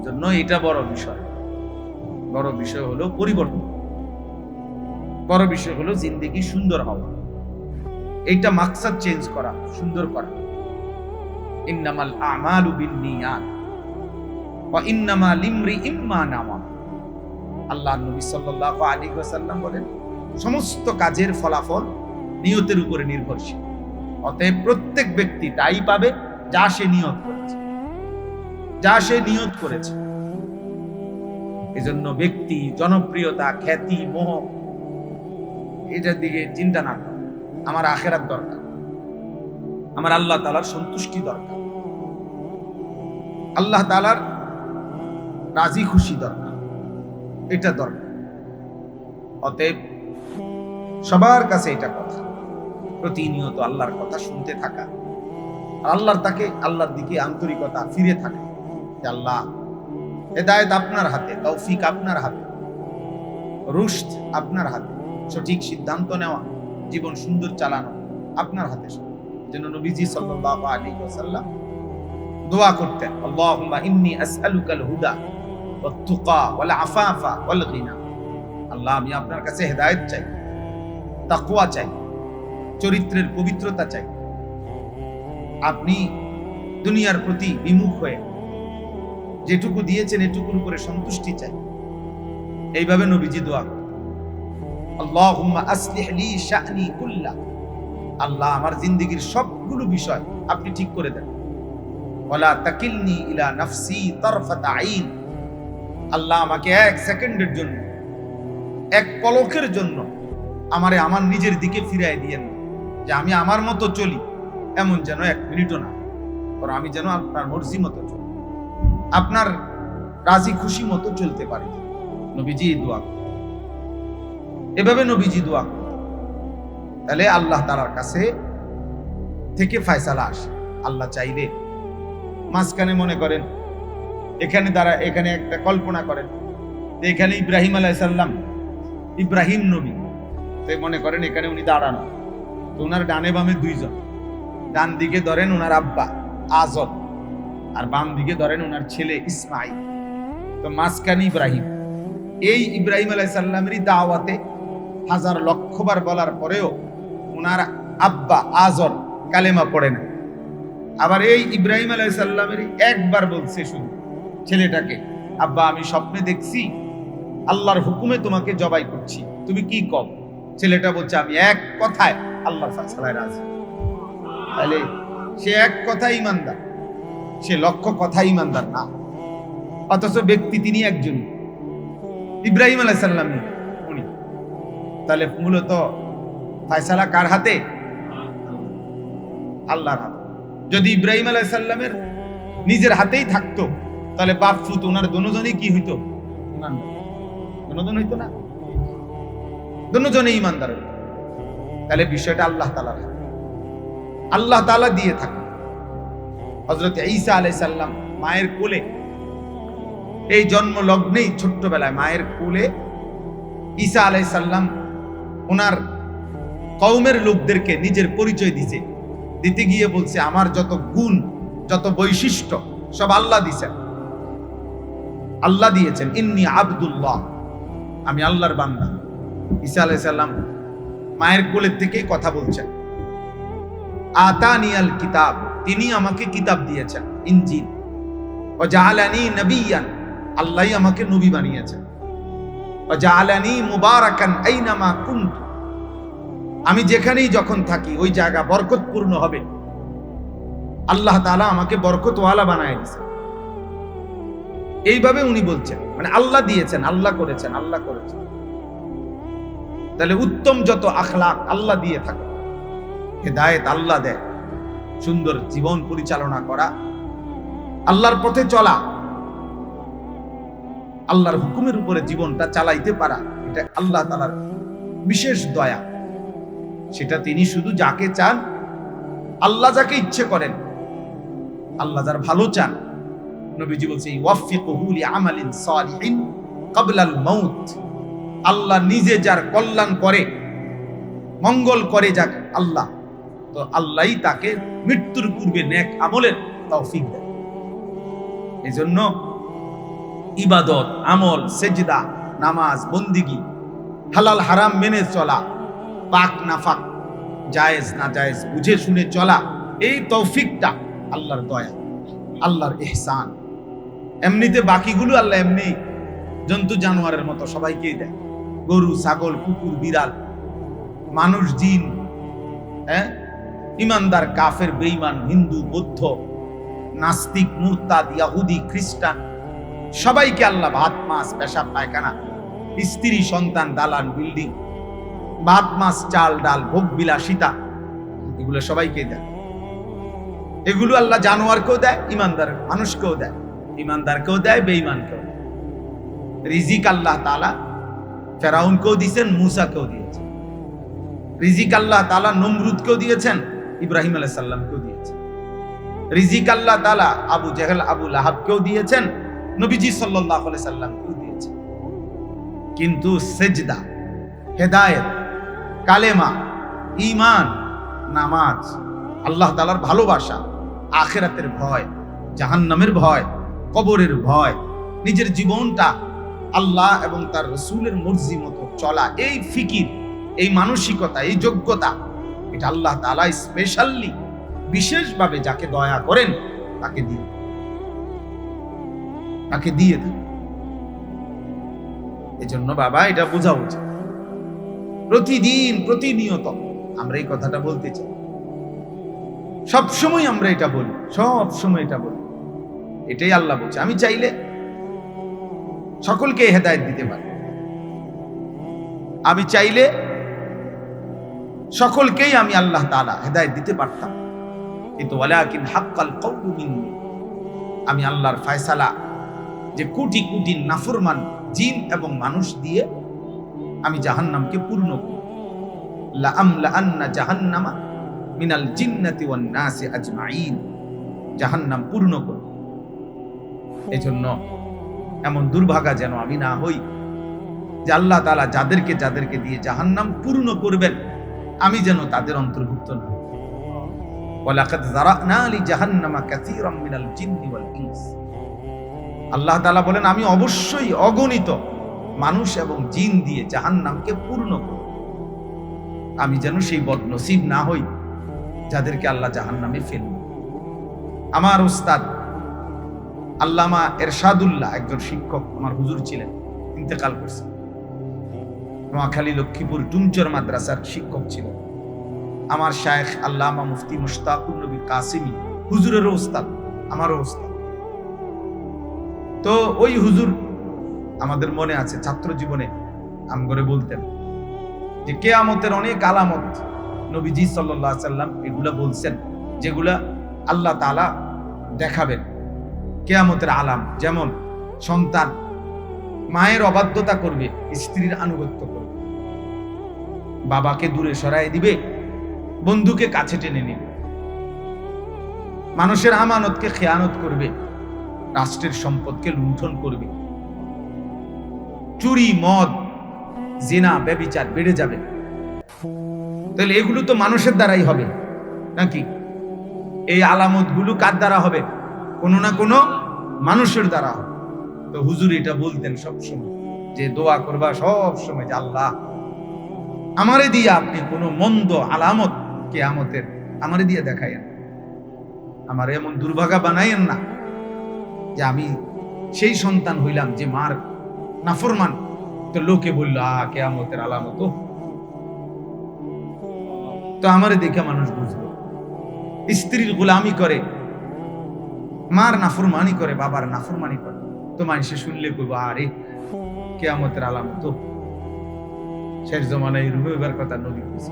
জন্য এটা বড় বিষয়। বড় বিষয় হলো পরিবর্তন, বড় বিষয় হলো জিন্দেগি সুন্দর হওয়া। এইটা মাকসাদ চেঞ্জ করা, সুন্দর করা। ইন্নামাল আমালু বিন্নিয়াত ওয়া ইন্নামা লিমরিইম মা নাওয়া। আল্লাহর নবী সাল্লাল্লাহু আলাইহি ওয়াসাল্লাম বলেন, সমস্ত কাজের ফলাফল নিয়তের উপরে নির্ভরশীল। অতএব প্রত্যেক ব্যক্তি তাই পাবে যা সে নিয়ত করেছে, যা সে নিয়ত করেছে। এজন্য ব্যক্তি জনপ্রিয়তা, খ্যাতি, মোহ, এটার দিকে চিন্তা না করে। আমার আখিরাত দরকার, আমার আল্লাহ তাআলার সন্তুষ্টি দরকার, আল্লাহ তাআলার রাজি খুশি দরকার, এটা দরকার। অতএব সবার কাছে এটা কথা, প্রতিনিয়ত আল্লাহর কথা শুনতে থাকা, আল্লাহর দিকে আন্তরিকতা ফিরে থাকা। আল্লাহ, হেদায়েত আপনার হাতে, তৌফিক আপনার হাতে, রুশদ আপনার হাতে, সঠিক সিদ্ধান্ত নেওয়া, জীবন সুন্দর চালানো আপনার হাতে। যেন নবীজি সাল্লাল্লাহু আলাইহি ওয়াসাল্লাম দোয়া করতেন, আল্লাহুম্মা ইন্নী আসআলুকাল হুদা ওয়াত তুকা ওয়াল আফাফা ওয়াল গিনা। আল্লাহ, আমি আপনার কাছে হেদায়েত চাই, তাকওয়া চাই, চরিত্রের পবিত্রতা চাই। আপনি দুনিয়ার প্রতি বিমুখ হয়ে যেটুকু দিয়েছেন এটুকুর উপরে সন্তুষ্টি চাই। এইভাবে নবীজি দোয়া করতেন, আল্লাহুম্মা আসলিহ লি শা'নি কুল্লা। আল্লাহ, আমার জিন্দেগীর সবগুলো বিষয় আপনি ঠিক করে দেন। ওয়ালা তাকিলনি ইলা নাফসি তারফাত আইন। আল্লাহ, আমাকে 1 সেকেন্ডের জন্য, 1 পলকের জন্য আমারে আমার নিজের দিকে ফিরায় দিয়েন, যে আমি আমার মতো চলি এমন যেন 1 মিনিটও না, বরং আমি যেন আপনার মর্জি মতো চলি, আপনার রাজি খুশি মতো চলতে পারি। নবীজি দোয়া করতেন, এভাবে নবীজি দোয়া করতেন। তাহলে আল্লাহ তাআলার কাছে থেকে ফয়সালা আসে। আল্লাহ চাইলে মাঝখানে মনে করেন এখানে একটা কল্পনা করেন, এখানে ইব্রাহিম আলাইহিস সালাম, ইব্রাহিম নবী, তাই মনে করেন এখানে উনি দাঁড়ানো, তো ওনার ডানে বামে 2 জন, ডান দিকে ধরেন ওনার আব্বা আজর, আর বাম দিকে ধরেন ওনার ছেলে ইসমাইল, তো মাঝখানে ইব্রাহিম। এই ইব্রাহিম আলাইহিস সালামেরই দাওয়াতে 1000 লক্ষবার বলার পরেও ওনার আব্বা আজর কালেমা পড়ে না। আবার এই ইব্রাহিম আলাইহিস সালামেরই একবার বলছে শুধু ছেলেটাকে, আব্বা, আমি স্বপ্নে দেখছি আল্লাহর হুকুমে তোমাকে জবাই করছি, তুমি কি কও? ছেলেটা বলছে, আমি 1 কথায় আল্লাহর ফয়সালায় রাজি। তাহলে সে 1 কথাই ইমানদার, সে লক্ষ কথাই ইমানদার না। অথচ ব্যক্তি তিনি একজন, ইব্রাহিম আলাইহিস সালাম উনি। তাহলে মূলত ফয়সালা কার হাতে? আল্লাহর হাতে। যদি ইব্রাহিম আলাইহিস সালামের নিজের হাতেই থাকতো, তাহলে বাপ ফুত ওনার দুজনেই কি হইতো? দুজন হইতো না, দুজনেই ইমানদার হইতো। তাহলে বিষয়টা আল্লাহ তাআলার হাতে, আল্লাহ তাআলা দিয়ে থাকে। হযরত ঈসা আলাইহিস সালাম মায়ের কোলে, এই জন্ম লগ্নেই ছোট্টবেলায় মায়ের কোলে ঈসা আলাইহিস সালাম ওনার কওমের লোকদেরকে নিজের পরিচয় দিতে গিয়ে বলছে, আমার যত গুণ, যত বৈশিষ্ট্য সব আল্লাহ দিয়েছেন, আল্লাহ দিয়েছেন। ইন্নী আব্দুল্লাহ, আমি আল্লাহর বান্দা। ঈসা আলাইহিস সালাম মায়ের কোলের থেকেই কথা বলছেন। আতানিয়াল কিতাব, তিনি আমাকে কিতাব দিয়েছেন, ইনজিল। ওয়া জাআলানি নবিয়ান, আল্লাহই আমাকে নবী বানিয়েছেন। জাআলানি মুবারাকান আইনামা কুনতু, আমি যেখানেই যখন থাকি ওই জায়গা বরকতপূর্ণ হবে। আল্লাহ তাআলা আমাকে বরকতওয়ালা বানায় দিয়েছেন। এইভাবে উনি বলছেন, মানে আল্লাহ দিয়েছেন, আল্লাহ করেছেন, আল্লাহ করেছেন। তাহলে উত্তম যত আখলাক আল্লাহ দিয়ে থাকে, হেদায়েত আল্লাহ দেয়, সুন্দর জীবন পরিচালনা করা, আল্লাহর পথে চলা, আল্লাহর হুকুমের উপরে জীবনটা চালাইতে পারা, এটা আল্লাহ তাআলার বিশেষ দয়া। সেটা তিনি শুধু যাকে চান, আল্লাহ যাকে ইচ্ছে করেন, আল্লাহ যার ভালো চান, নবীজি বলছে ওয়াফিকুহু লিআমালিন সালিহিন ক্বাবলাল মাউত, আল্লাহ নিজে যার কল্যাণ করে, মঙ্গল করে যাক আল্লাহ, তো আল্লাহই তাকে মৃত্যুর পূর্বে নেক আমলের তৌফিক দেয়। এজন্য ইবাদত, আমল, সেজদা, নামাজ, বন্দিগি, হালাল হারাম মেনে চলা, পাক নাফাক, জায়েজ না জায়েজ বুঝে শুনে চলা, এই তৌফিকটা আল্লাহর দয়া, আল্লাহর ইহসান। এমনিতে বাকিগুলো আল্লাহ এমনি জন্তু জানোয়ারের মতো সবাইকেই দেয়, গরু, ছাগল, কুকুর, বিড়াল, মানুষ, জিন, ইমানদার, কাফের, বেঈমান, হিন্দু, বৌদ্ধ, নাস্তিক, মুরতাদ, ইহুদি, খ্রিস্টান, সবাইকে আল্লাহ ভাত, মাছ, পেশাব, পায়খানা, স্ত্রী, সন্তান, দালান, বিল্ডিং, ভাত, মাছ, চাল, ডাল, ভোগ বিলাসিতা, এগুলো সবাইকে দেয়। এগুলো আল্লাহ জানোয়ারকেও দেয়, ইমানদার মানুষকেও দেয়, ইমানদারকেও দেয়, বেঈমানকেও দেয়। রিজিক আল্লাহ তাআলা ফেরাউনকেও দিয়েছেন, মূসাকেও দিয়েছেন। রিজিক আল্লাহ তাআলা নমরুদকেও দিয়েছেন, ইব্রাহিম আলাইহিস সালামকেও দিয়েছেন। রিজিক আল্লাহ তাআলা আবু জেহেল, আবু লাহাবকেও দিয়েছেন, নবীজি সাল্লাল্লাহু আলাইহি সাল্লামকেও দিয়েছেন। কিন্তু সেজদা, হেদায়েত, কালেমা, ঈমান, নামাজ, আল্লাহ তাআলার ভালোবাসা, আখিরাতের ভয়, জাহান্নামের ভয়, কবরের ভয়, নিজের জীবনটা আল্লাহ এবং তার রাসূলের মর্জি মতো চলা, এই ফিকির, এই মানসিকতা, এই যোগ্যতা, এটা আল্লাহ তাআলা স্পেশালি বিশেষভাবে যাকে দয়া করেন তাকে দিয়ে দেন। এজন্য বাবা এটা বোঝা উচিত। প্রতিদিন, প্রতিনিয়ত আমরা এই কথাটা বলতে চাই, সবসময় আমরা এটা বলি, সবসময় এটা বলি। এটাই আল্লাহ বলছে, আমি চাইলে সকলকে হেদায়েত দিতে পারি, আমি চাইলে সকলকেই আমি আল্লাহ তাআলা হেদায়েত দিতে পারতাম, কিন্তু ওয়ালাকিন হাক্কাল কওলু মিন্নি, আমি আল্লাহর ফয়সালা যে কোটি কোটি নাফরমান জিন এবং মানুষ দিয়ে আমি জাহান্নামকে পূর্ণ করব। লা আমলাআন্না জাহান্নামা মিনাল জিন্নাতি ওয়ান নাসি আজমাইন, জাহান্নাম পূর্ণ করব। এজন্য এমন দুর্ভাগা যেন আমি না হই যে আল্লাহ তাআলা যাদেরকে যাদেরকে দিয়ে জাহান্নাম পূর্ণ করবেন আমি যেন তাদের অন্তর্ভুক্ত না হই। ওয়ালাকাদ যারানা লি জাহান্নামা কাসীরাম মিনাল জিন্নি ওয়াল ইনস, আল্লাহ তাআলা বলেন আমি অবশ্যই অগণিত মানুষ এবং জিন দিয়ে জাহান্নামকে পূর্ণ করব। আমি যেন সেই বদনসিব না হই যাদেরকে আল্লাহ জাহান্নামে ফেলবেন। আমার উস্তাদ আল্লামা এরশাদুল্লাহ একজন শিক্ষক, আমার হুজুর ছিলেন, ইন্তেকাল করছেন। নোয়াখালী লক্ষ্মীপুর টুমচর মাদ্রাসার শিক্ষক ছিলেন। আমার শায়েখ আল্লামা মুফতি মুশতাকুর নবী কাসিমি হুজুরেরও উস্তাদ, আমারও উস্তাদ। তো ওই হুজুর আমাদের মনে আছে ছাত্র জীবনে আমগরে বলতেন যে কিয়ামতের অনেক আলামত নবীজি সাল্লাল্লাহু আলাইহি সাল্লাম এগুলা বলছেন, যেগুলা আল্লাহ তাআলা দেখাবেন। কিয়ামতের আলাম যেমন সন্তান মায়ের অবাধ্যতা করবে, স্ত্রীর আনুগত্য করবে, বাবাকে দূরে সরায় দিবে, বন্ধুকে কাছে টেনে নেবে, মানুষের আমানতকে খেয়ানত করবে, রাষ্ট্রের সম্পদকে লুণ্ঠন করবে, চুরি, মদ, জিনা, ব্যভিচার বেড়ে যাবে। তাহলে এগুলো তো মানুষের দ্বারাই হবে নাকি? এই আলামত গুলো কার দ্বারা হবে? কোনো না কোনো মানুষের দ্বারা হবে। তো হুজুর এটা বলতেন সবসময় যে দোয়া করবা সব সময় যে আল্লাহ আমারে দিয়ে আপনি কোনো মন্দ আলামত কিয়ামতের আমারে দিয়ে দেখাইয়েন, আমার এমন দুর্ভাগা বানাইয়েন না যে আমি সেই সন্তান হইলাম যে মার নাফরমান, তো লোকে বলল কিয়ামতের আলামত। তো আমারে দেখে মানুষ বুঝলো। স্ত্রীর গোলামি করে, মার নাফরমানি করে, বাবার নাফরমানি করে, তো মানুষে শুনলে কইবো আরে কিয়ামতের আলামত। শেষ জমানায় রুমেবার কথা নবী বলছে।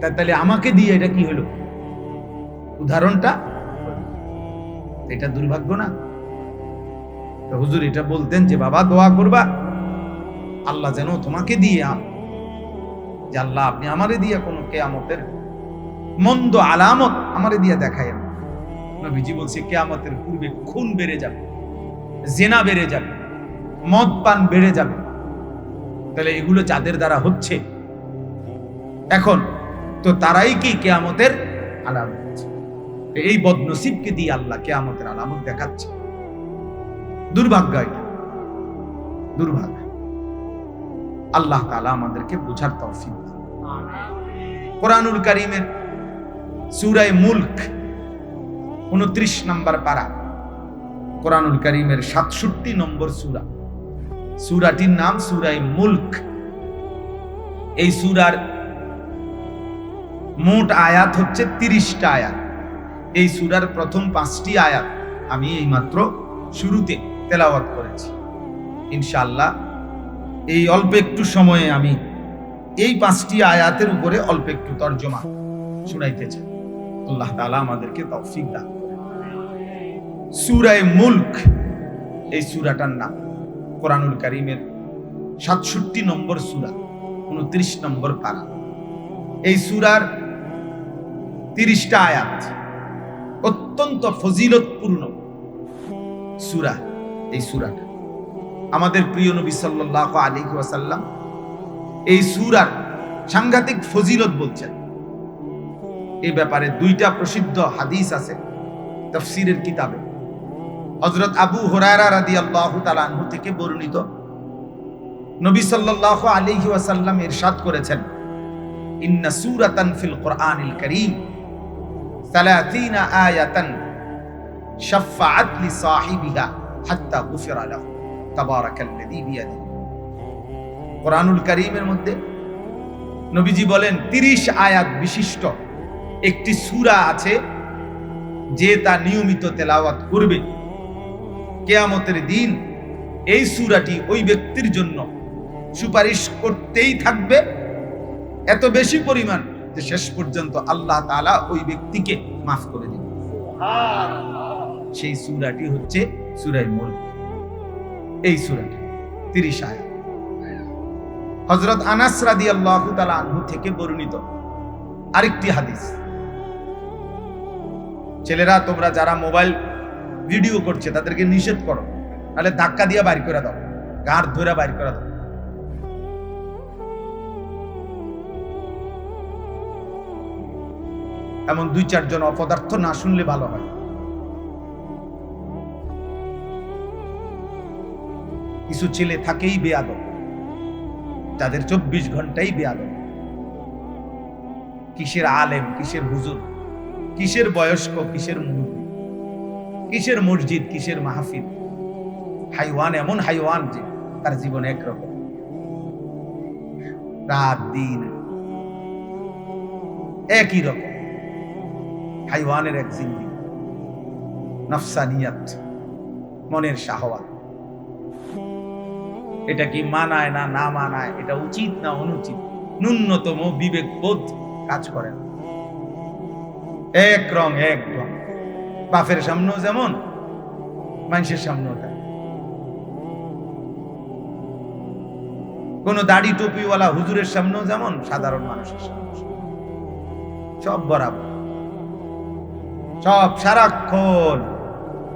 তাহলে আমাকে দিয়ে এটা কি হলো? উদাহরণটা এটা দুর্ভাগ্য না? তো হুজুর এটা বলতেন যে বাবা দোয়া করবা আল্লাহ যেন তোমাকে দিয়ে, যে আল্লাহ আপনি আমারে দিয়ে কোনো কিয়ামতের মন্দ আলামত আমারে দিয়ে দেখায়। নবীজি বলছে কিয়ামতের পূর্বে খুন বেড়ে যাবে, জেনা বেড়ে যাবে, মদ পান বেড়ে যাবে। তাহলে এগুলো যাদের দ্বারা হচ্ছে এখন, তো তারাই কি কিয়ামতের আলামত? এই বদনসিবকে দিয়ে আল্লাহ কিয়ামতের আলামত দেখাচ্ছে। দুর্ভাগ্য, এটা দুর্ভাগ্য। আল্লাহ তাআলা আমাদেরকে বুঝার তৌফিক দান। কোরআনুল কারীমের সূরা মুলক 29 নম্বর পারা, কোরআনুল কারীমের 67 নম্বর সূরা। সূরাটির নাম সূরা মুলক। এই সূরার মোট আয়াত হচ্ছে 30টা আয়াত। এই সূরার প্রথম 5টি আয়াত আমি এইমাত্র শুরুতে তেলাওয়াত করেছি। ইনশাআল্লাহ এই অল্প একটু সময়ে আমি এই 5টি আয়াতের উপরে অল্প একটু তরজমা শুনাইতে চাই। আল্লাহ তাআলা আমাদেরকে তৌফিক দান করেন। সূরা মুলক, এই সূরাটার নাম। কোরআনুল কারীমের 67 নম্বর সূরা, 29 নম্বর পারা। এই সূরার 30টা আয়াত, অত্যন্ত ফজিলতপূর্ণ সূরা। এই সূরাটা আমাদের প্রিয় নবী সাল্লাল্লাহু আলাইহি ওয়াসাল্লাম এই সূরার সাংঘাতিক ফজিলত বলছেন। এই ব্যাপারে 2টা প্রসিদ্ধ হাদিস আছে তাফসীরের কিতাবে। হযরত আবু হুরায়রা রাদিয়াল্লাহু তাআলা আনহু থেকে বর্ণিত, নবী সাল্লাল্লাহু আলাইহি ওয়াসাল্লাম ইরশাদ করেছেন, ইন্না সূরাতান ফিল কুরআনিল কারীম 30 আয়াতান শাফাআত লিসাহিবিহা হাত্তা গুফিরা লাহু তাবারাকাল্লাযী বিয়াদিহি। কোরআনুল কারীমের মধ্যে নবীজি বলেন 30 আয়াত বিশিষ্ট একটি সূরা আছে, যে তা নিয়মিত তেলাওয়াত করবে কিয়ামতের দিন এই সূরাটি ওই ব্যক্তির জন্য সুপারিশ করতেই থাকবে, এত বেশি পরিমাণ যে শেষ পর্যন্ত আল্লাহ তাআলা ওই ব্যক্তিকে মাফ করে দিবেন। সেই সূরাটি হচ্ছে সূরা মুলক। এই সূরাটি 30 আয়াত। হযরত আনাস রাদিয়াল্লাহু তাআলা আনহু থেকে বর্ণিত আরেকটি হাদিস। ছেলেরা, তোমরা যারা মোবাইল ভিডিও করছে তাদেরকে নিষেধ করো, নাহলে ধাক্কা দিয়ে বাইর করে দাও, গাঁট ধরে বাইর করে দাও। এমন 2-4 জন অপদার্থ না শুনলে ভালো হয়। কিছু ছেলে থাকেই বেয়াদব, তাদের 24 ঘন্টাই বেয়াদব। কিসের আলেম, কিসের হুজুর, কিসের বয়স্ক, কিসের মুরব্বী, কিসের মসজিদ, কিসের মাহফিল। হাইওয়ান, এমন হাইওয়ান যে তার জীবন একরকম, রাত দিন একই রকম। হাইওয়ানের এক জিন্দি, নফসানিয়াত, মনের শাহওয়াত। এটা কি মানায় না না মানায়, এটা উচিত না অনুচিত, ন্যূনতম বিবেকবোধ কাজ করে না। এক রং এক রং, বাপের সামনেও যেমন, মানুষের সামনেও তেমন। কোন দাড়ি টুপিওয়ালা হুজুরের সামনেও যেমন, সাধারণ মানুষের সামনে সব বরাবর, সব সারাক্ষণ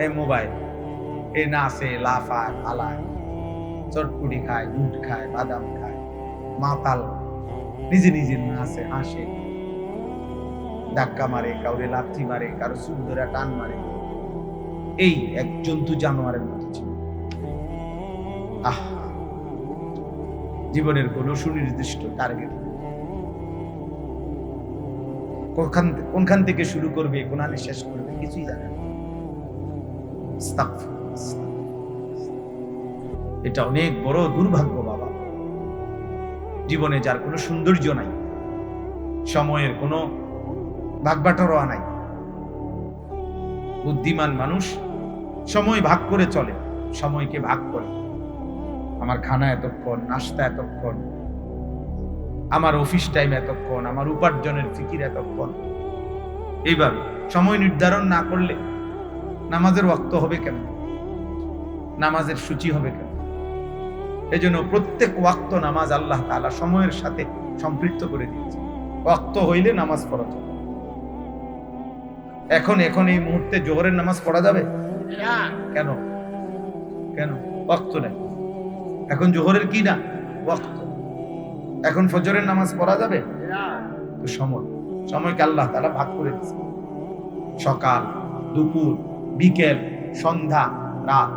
এই মোবাইল, এই নাচে, লাফায়, পালায়, চটপুটি খায়, দুধ খায়, বাদাম খায়, মাতাল, নিজে নিজে নাচে, হাসে, ধাক্কা মারে, কাউরে লাথি মারে, কারো চুল ধরে টান মারে। এই এক জন্তু জানোয়ারের মতো ছিল। জীবনের কোন সুনির্দিষ্ট টার্গেট, কোনখান থেকে শুরু করবে, কোনখানে শেষ করবে, কিছুই জানে না। এটা অনেক বড় দুর্ভাগ্য বাবা। জীবনে যার কোনো সৌন্দর্য নাই, সময়ের কোনো ভাগবাটোয়ারা নাই। বুদ্ধিমান মানুষ সময় ভাগ করে চলে, সময়কে ভাগ করে। আমার খানা এতক্ষণ, নাস্তা এতক্ষণ, আমার অফিস টাইম এতক্ষণ, আমার উপার্জনের ফিকির এতক্ষণ। এইভাবে সময় নির্ধারণ না করলে নামাজের ওয়াক্ত হবে কেন? নামাজের সূচি হবে কেন? এই জন্য প্রত্যেক ওয়াক্ত নামাজ আল্লাহ তাআলা সময়ের সাথে সম্পৃক্ত করে দিয়েছে। ওয়াক্ত হইলে নামাজ পড়া যাবে। এখন এই মুহূর্তে জোহরের নামাজ পড়া যাবে কেন? কেন? ওয়াক্ত নাই। এখন জোহরের কি না? ওয়াক্ত। এখন ফজরের নামাজ পড়া যাবে? তো সময়কে আল্লাহ তাআলা ভাগ করে দিয়েছে। সকাল, দুপুর, বিকেল, সন্ধ্যা, রাত,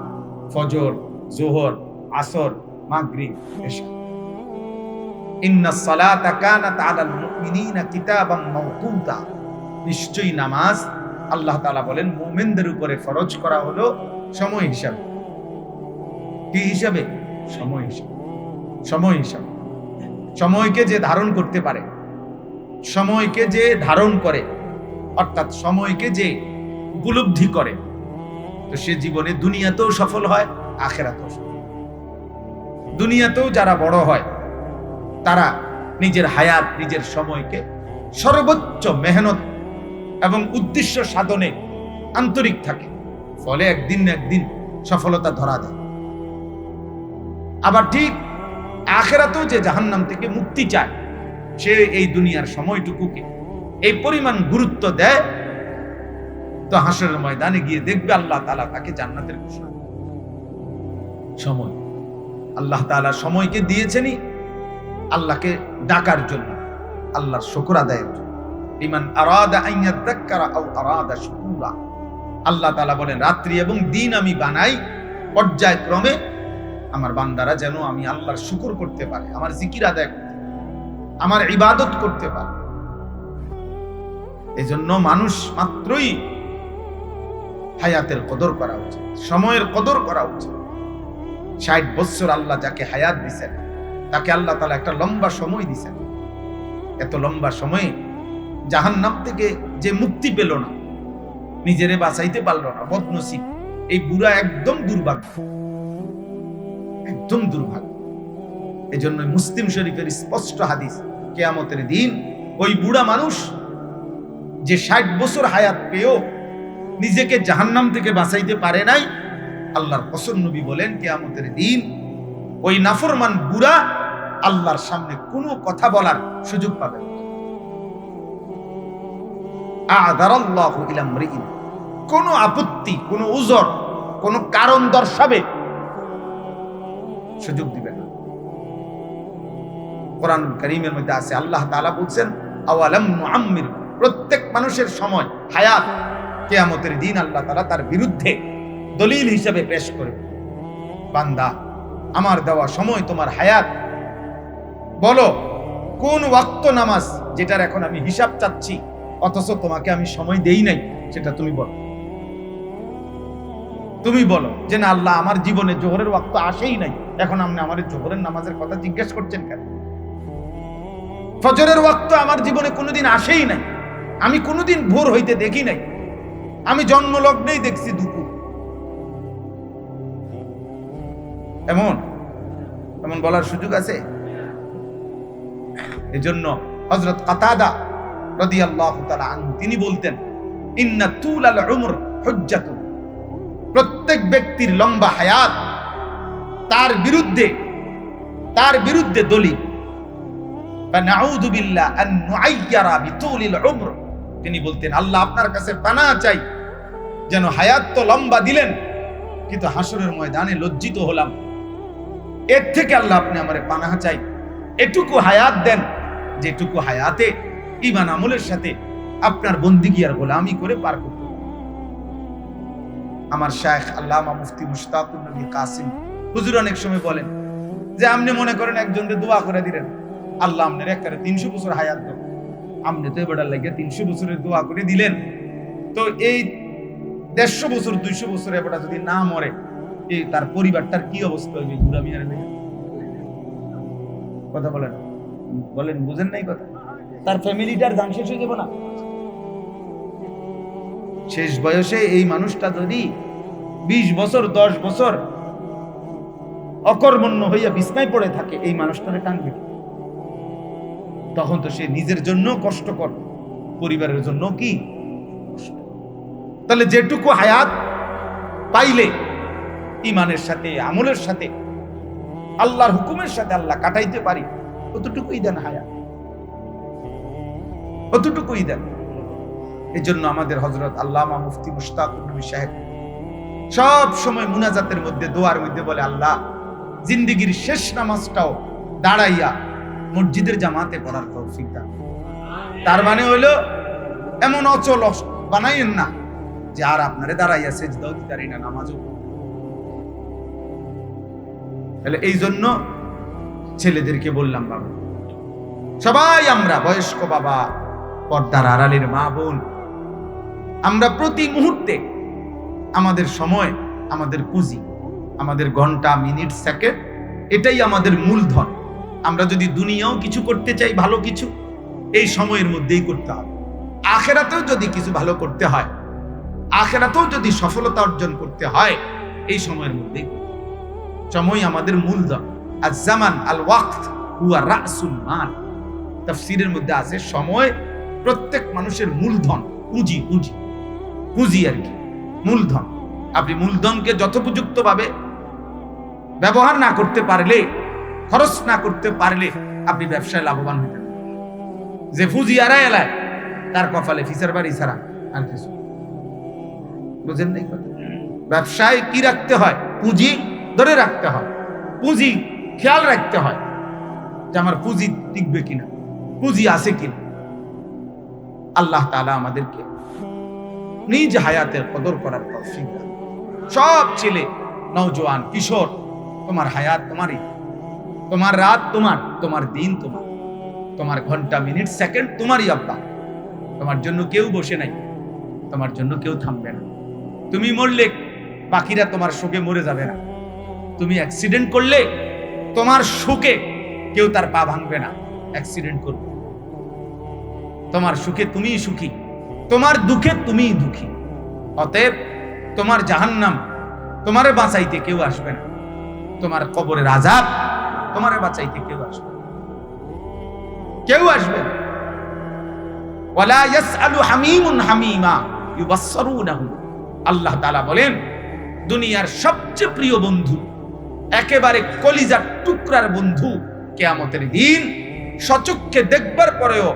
ফজর, জোহর, আসর, মাগরিব, এশা। ইন্নাস সালাতা কানাত আলাল মুমিনিনা কিতাবাম মাওকুতা। নিশ্চয়ই নামাজ আল্লাহ তাআলা বলেন মুমিনদের উপরে ফরজ করা হলো সময় হিসাবে। কি হিসাবে? সময় হিসাবে। সময় হিসাবে। সময়কে যে ধারণ করতে পারে, সময়কে যে ধারণ করে, অর্থাৎ সময়কে যে উপলব্ধি করে, তো সে জীবনে দুনিয়াতেও সফল হয়, আখিরাতেও সফল। দুনিয়াতেও যারা বড় হয় তারা নিজের হায়াত, নিজের সময়কে সর্বোচ্চ মেহনত এবং উদ্দেশ্য সাধনে আন্তরিক থাকে, ফলে একদিন না একদিন সফলতা ধরা দেয়। আবার ঠিক আখিরাতেও যে জাহান্নাম থেকে মুক্তি চায়, সে এই দুনিয়ার সময়টুকুকে এই পরিমাণ গুরুত্ব দেয়, তো হাসরের ময়দানে গিয়ে দেখবে আল্লাহ তাআলা তাকে জান্নাতের ঘোষণা। সময় আল্লাহ তাআলা সময়কে দিয়েছেনই আল্লাহকে ডাকার জন্য, আল্লাহর শুকর আদায়ের জন্য। লিমান আরাদা আন ইয়াযাক্কারা আও আরাদা শুকুরা। আল্লাহ তাআলা বলেন রাত্রি এবং দিন আমি বানাই পর্যায়ক্রমে, আমার বান্দারা যেন আমি আল্লাহর শুকর করতে পারে, আমার জিকির আদায় করতে পারে, আমার ইবাদত করতে পারে। এজন্য মানুষ মাত্রই হায়াতের কদর করা উচিত, সময়ের কদর করা উচিত। ৬০ বছর আল্লাহ যাকে হায়াত দিয়েছেন, তাকে আল্লাহ তাআলা একটা লম্বা সময় দিয়েছেন। এত লম্বা সময়ে জাহান্নাম থেকে যে মুক্তি পেল না, নিজেরে বাঁচাইতে পারলো না, বদনসিব। এই বুড়া একদম দুর্ভাগ্য, একদম দুর্ভাগ্য। এই জন্য মুসলিম শরীফের স্পষ্ট হাদিস, কিয়ামতের দিন ওই বুড়া মানুষ যে ৬০ বছর হায়াত পেয়েও নিজেকে জাহান্নাম থেকে বাঁচাইতে পারে নাই, আল্লাহর কসম নবী বলেন কিয়ামতের দিন ওই নাফরমান বুড়া আল্লাহর সামনে কোনো কথা বলার সুযোগ পাবে না। আ'যারাল্লাহু ইলা মরিইন, কোনো আপত্তি, কোনো উযর, কোনো কারণ দর্শাবে সুযোগ দিবে না। কোরআনুল কারীমের মধ্যে আছে, আল্লাহ তাআলা বলছেন আওয়ালাম নুআম্মির, প্রত্যেক মানুষের সময় হায়াত কিয়ামতের দিন আল্লাহ তাআলা তার বিরুদ্ধে দলিল হিসেবে পেশ করবে। বান্দা, আমার দেওয়া সময় তোমার হায়াত, বলো কোন ওয়াক্ত নামাজ যেটার এখন আমি হিসাব চাচ্ছি অথচ তোমাকে আমি সময় দেই নাই, সেটা তুমি বলো। তুমি বলো যে না আল্লাহ আমার জীবনে জোহরের ওয়াক্ত আসেই নাই, এখন আপনি আমার জোহরের নামাজের কথা জিজ্ঞেস করছেন কেন? ফজরের ওয়াক্ত আমার জীবনে কোনোদিন আসেই নাই, আমি কোনোদিন ভোর হইতে দেখি নাই, আমি জন্মলগ্নেই দেখছি দুপুর। এমন এমন বলার সুযোগ আছে? এজন্য হযরত কাতাদা রাদিয়াল্লাহু তাআলা আনহু তিনি বলতেন, ইন্না তুলাল উমর হুজ্জাতুন, প্রত্যেক ব্যক্তির লম্বা হায়াত তার বিরুদ্ধে দলিল। ফানাউযু বিল্লাহ আন নুআইয়ারা বিতুলিল উমর, তিনি বলতেন আল্লাহ আপনার কাছে পানাহ চাই, যেন হায়াত তো লম্বা দিলেন কিন্তু হাসরের ময়দানে লজ্জিত হলাম। এর থেকে আল্লাহ আপনি আমারে পানাহ চাই, এটুকু হায়াত দেন যেটুকু হায়াতে ঈমান আমলের সাথে আপনার বন্দিগি আর গোলামি করে পার করতে। আমার শায়েখ আল্লামা মুফতি মুশতাকুর নবী কাসিম হুজুর অনেক সময় বলেন যে আপনি মনে করেন একজনকে দোয়া করে দিলেন, আল্লাহ আপনার একবারে 300 বছর হায়াত দেন, আপনি তো এবারে লাগে 300 বছরের দোয়া করে দিলেন, তো এই 150 বছর 200 বছর এবারে যদি না মরে এই তার পরিবারটার কি অবস্থা হইবে? গুলামিয়ার মেয়ে কথা বলেন, বলেন বুঝেন নাই কথা? তার ফ্যামিলিটার দাম শেষ হয়ে যাবে না? শেষ বয়সে এই মানুষটা যদি 20 বছর 10 বছর অকর্মণ্য হইয়া বিছনায় পড়ে থাকে, এই মানুষটারে টানবে কি? তখন তো সে নিজের জন্য কষ্টকর, পরিবারের জন্য কি কষ্ট। তাহলে যেটুকু হায়াত পাইলে ইমানের সাথে, আমলের সাথে, আল্লাহর হুকুমের সাথে আল্লাহ কাটাইতে পারি, অতটুকুই দেন হায়াত, অতটুকুই দেন। এই জন্য আমাদের হযরত আল্লামা মুফতি মুশতাকুর নবী সাহেব সব সময় মুনাজাতের মধ্যে, দোয়ার মধ্যে বলে, আল্লাহ জিন্দেগীর শেষ নামাজটাও দাঁড়াইয়া মসজিদের জামাতে পড়ার তৌফিক দান। তার মানে হইলো এমন অচল বানাইয়েন না যে আর আপনারে দাঁড়াইয়া সেজদাও দিতে পারি না, নামাজও। তাহলে এই জন্য ছেলেদেরকে বললাম, বাবা সবাই আমরা বয়স্ক বাবা, পর্দার আড়ালের মা বোন, আমরা প্রতি মুহূর্তে আমাদের সময়, আমাদের পুঁজি, আমাদের ঘন্টা, মিনিট, সেকেন্ড, এটাই আমাদের মূলধন। আমরা যদি দুনিয়াও কিছু করতে চাই, ভালো কিছু, এই সময়ের মধ্যেই করতে হবে। আখিরাতেও যদি কিছু ভালো করতে হয়, আখিরাতেও যদি সফলতা অর্জন করতে হয়, এই সময়ের মধ্যেই। সময় আমাদের মূলধন। আজ-জামান আল ওয়াক্ত হুয়া রাসুল মাল। তাফসীরের মধ্যে আছে সময় প্রত্যেক মানুষের মূলধন, পুঁজি, পুঁজি, পুঁজি আর কি, মূলধন। আপনি মূলধনকে যথোপযুক্ত ভাবে ব্যবহার না করতে পারলে, খরচ না করতে পারলে, আপনি ব্যবসায় লাভবান হতেন। যে পুঁজি আড়াই এলায়, তার কপালে ফিসার বাড়ি ছাড়া আর কিছু। বুঝেন নাই কথা? ব্যবসায় কি রাখতে হয়? পুঁজি ধরে রাখতে হয়, পুঁজি খেয়াল রাখতে হয় যে আমার পুঁজি টিকবে কিনা, পুঁজি আছে কিনা। আল্লাহ তাআলা আমাদেরকে নিজ হায়াতের কদর করার তৌফিক দান। সব ছেলে, নওজোয়ান, কিশোর, তোমার হায়াত তোমারই, তোমার রাত তোমার, তোমার দিন তোমার, তোমার ঘন্টা, মিনিট, সেকেন্ড তোমারই আব্বা। তোমার জন্য কেউ বসে নাই, তোমার জন্য কেউ থামবে না। তুমি মরলে বাকিরা তোমার শোকে মরে যাবে না। তুমি অ্যাক্সিডেন্ট করলে তোমার শোকে কেউ তার পা ভাঙবে না, অ্যাক্সিডেন্ট করবে। তোমার সুখে তুমিই সুখী, তোমার দুঃখে তুমিই দুঃখী। অতএব তোমার জাহান্নাম তোমারে বাঁচাইতে কেউ আসবে না, তোমার কবরের আযাব তোমারে বাঁচাইতে কেউ আসবে না, কেউ আসবে না। ওয়ালা ইয়াসআলু হামীমুন হামীমা ইউবাসসিরুনাহু। আল্লাহ তাআলা বলেন, দুনিয়ার সবচেয়ে প্রিয় বন্ধু, একেবারে কলিজার টুকরার বন্ধু, কিয়ামতের দিন সচক্ষে দেখবার পরেও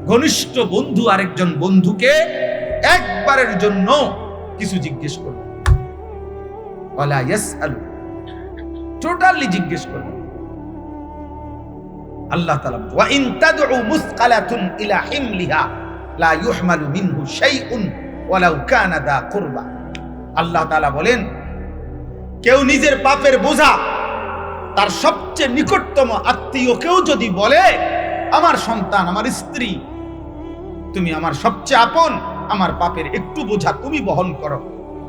ঘনিষ্ঠ বন্ধু আরেকজন বন্ধুকে একবারের জন্য কিছু জিজ্ঞেস করবে। ওয়ালা ইয়াসআলু, টোটালি জিজ্ঞেস করবে। আল্লাহ তাআলা ওয়া ইন তাদউ মুসকালাতুন ইলা হিমলিহা লা ইউহমালু মিনহু শাইউন ওয়ালাউ কানা দা কুরবা। আল্লাহ তাআলা বলেন, কেউ নিজের পাপের বোঝা তার সবচেয়ে নিকটতম আত্মীয়কেও যদি বলে, আমার সন্তান, আমার স্ত্রী, তুমি আমার সবচেয়ে আপন, আমার পাপের একটু বোঝা তুমি বহন করো,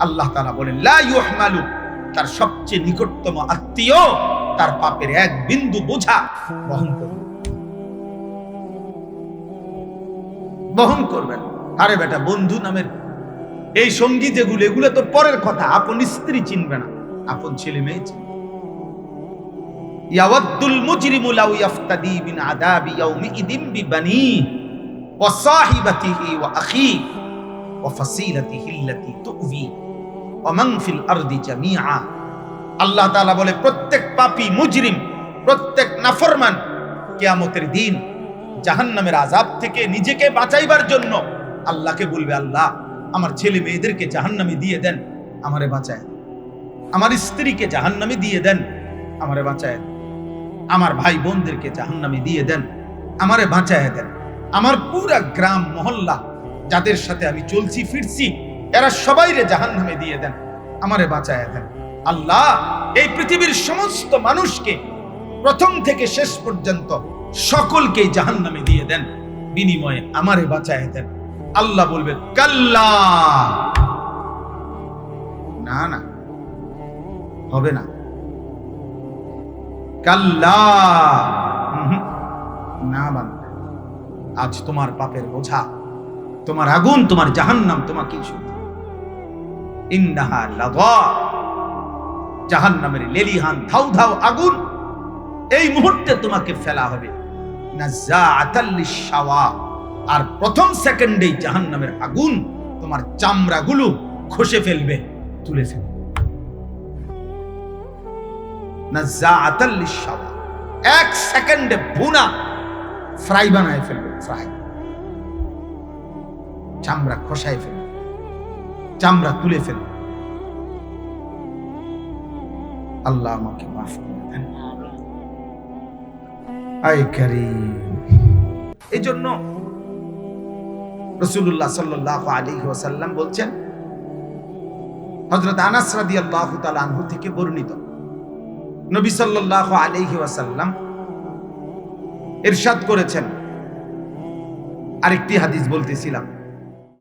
আল্লাহ তাআলা বলেন লা ইউহমালু, তার সবচেয়ে নিকটতম আত্মীয় তার পাপের এক বিন্দু বোঝা বহন করবে, বহন করবেন। আরে বেটা, বন্ধু নামের এই সঙ্গী যেগুলো, এগুলো তো পরের কথা। আপন স্ত্রী চিনবে না, আপন ছেলে মেয়ে চিনবে। ইয়াওয়াদ্দুল মুজরিমু লাউ ইফতাদি মিন আযাবি ইয়াউমিইদিন বিবানিহি ওয়া সাহিবাতিহি ওয়া আখিহি ওয়া ফাসিলাতিহি আল্লাতী তু'যি ওয়া মান ফিল আরদি জামিআ। আল্লাহ তাআলা বলে, প্রত্যেক পাপী, মুজরিম, প্রত্যেক নাফরমান কিয়ামতের দিন জাহান্নামের আযাব থেকে নিজেকে বাঁচাইবার জন্য আল্লাহকে বলবে, আল্লাহ আমার ছেলে মেয়েদেরকে জাহান্নামে দিয়ে দেন, আমারে বাঁচায়। আমার স্ত্রীকে জাহান্নামে দিয়ে দেন, আমারে বাঁচায়। আমার ভাই বোনদেরকে জাহান্নামে দিয়ে দেন, আমারে বাঁচায় দেন। আমার পুরা গ্রাম মহল্লা যাদের সাথে আমি চলছি ফিরছি, এরা সবাইরে জাহান্নামে দিয়ে দেন, আমারে বাঁচায় দেন। আল্লাহ এই পৃথিবীর সমস্ত মানুষকে প্রথম থেকে শেষ পর্যন্ত সকলকেই জাহান্নামে দিয়ে দেন, বিনিময়ে আমারে বাঁচায় দেন। আল্লাহ বলবে, কাল্লা, না না, হবে না। কাল্লা, না বান্দা, আজ তোমার পাপের বোঝা, তোমার আগুন, তোমার জাহান্নাম তোমাকে শুনতে। ইন্নাহা লাযা, জাহান্নামের লেলিহান ধাউ ধাউ আগুন এই মুহূর্তে তোমাকে ফেলা হবে। নাযাআতাল লিশাওয়া, আর প্রথম সেকেন্ডেই জাহান্নামের আগুন তোমার চামড়াগুলো খসে ফেলবে, তুলে ফেলবে। নাযাআতাল লিশাওয়া, এক সেকেন্ডে ভুনা ফ্রাই বানায় ফেলবে, ফ্রাই, চামড়া খসায় ফেলবে, চামড়া তুলে ফেলবে। আল্লাহ আমাকে মাফ করে দেন। আয় কারীম। এই জন্য রাসূলুল্লাহ সাল্লাল্লাহু আলাইহি ওয়াসাল্লাম বলছেন, হযরত আনাস রাদিয়াল্লাহু তাআলা আনহু থেকে বর্ণিত, নবী সাল্লাল্লাহু আলাইহি ওয়াসাল্লাম ইরশাদ করেছেন, আরেকটি হাদিস বলতেছিলাম,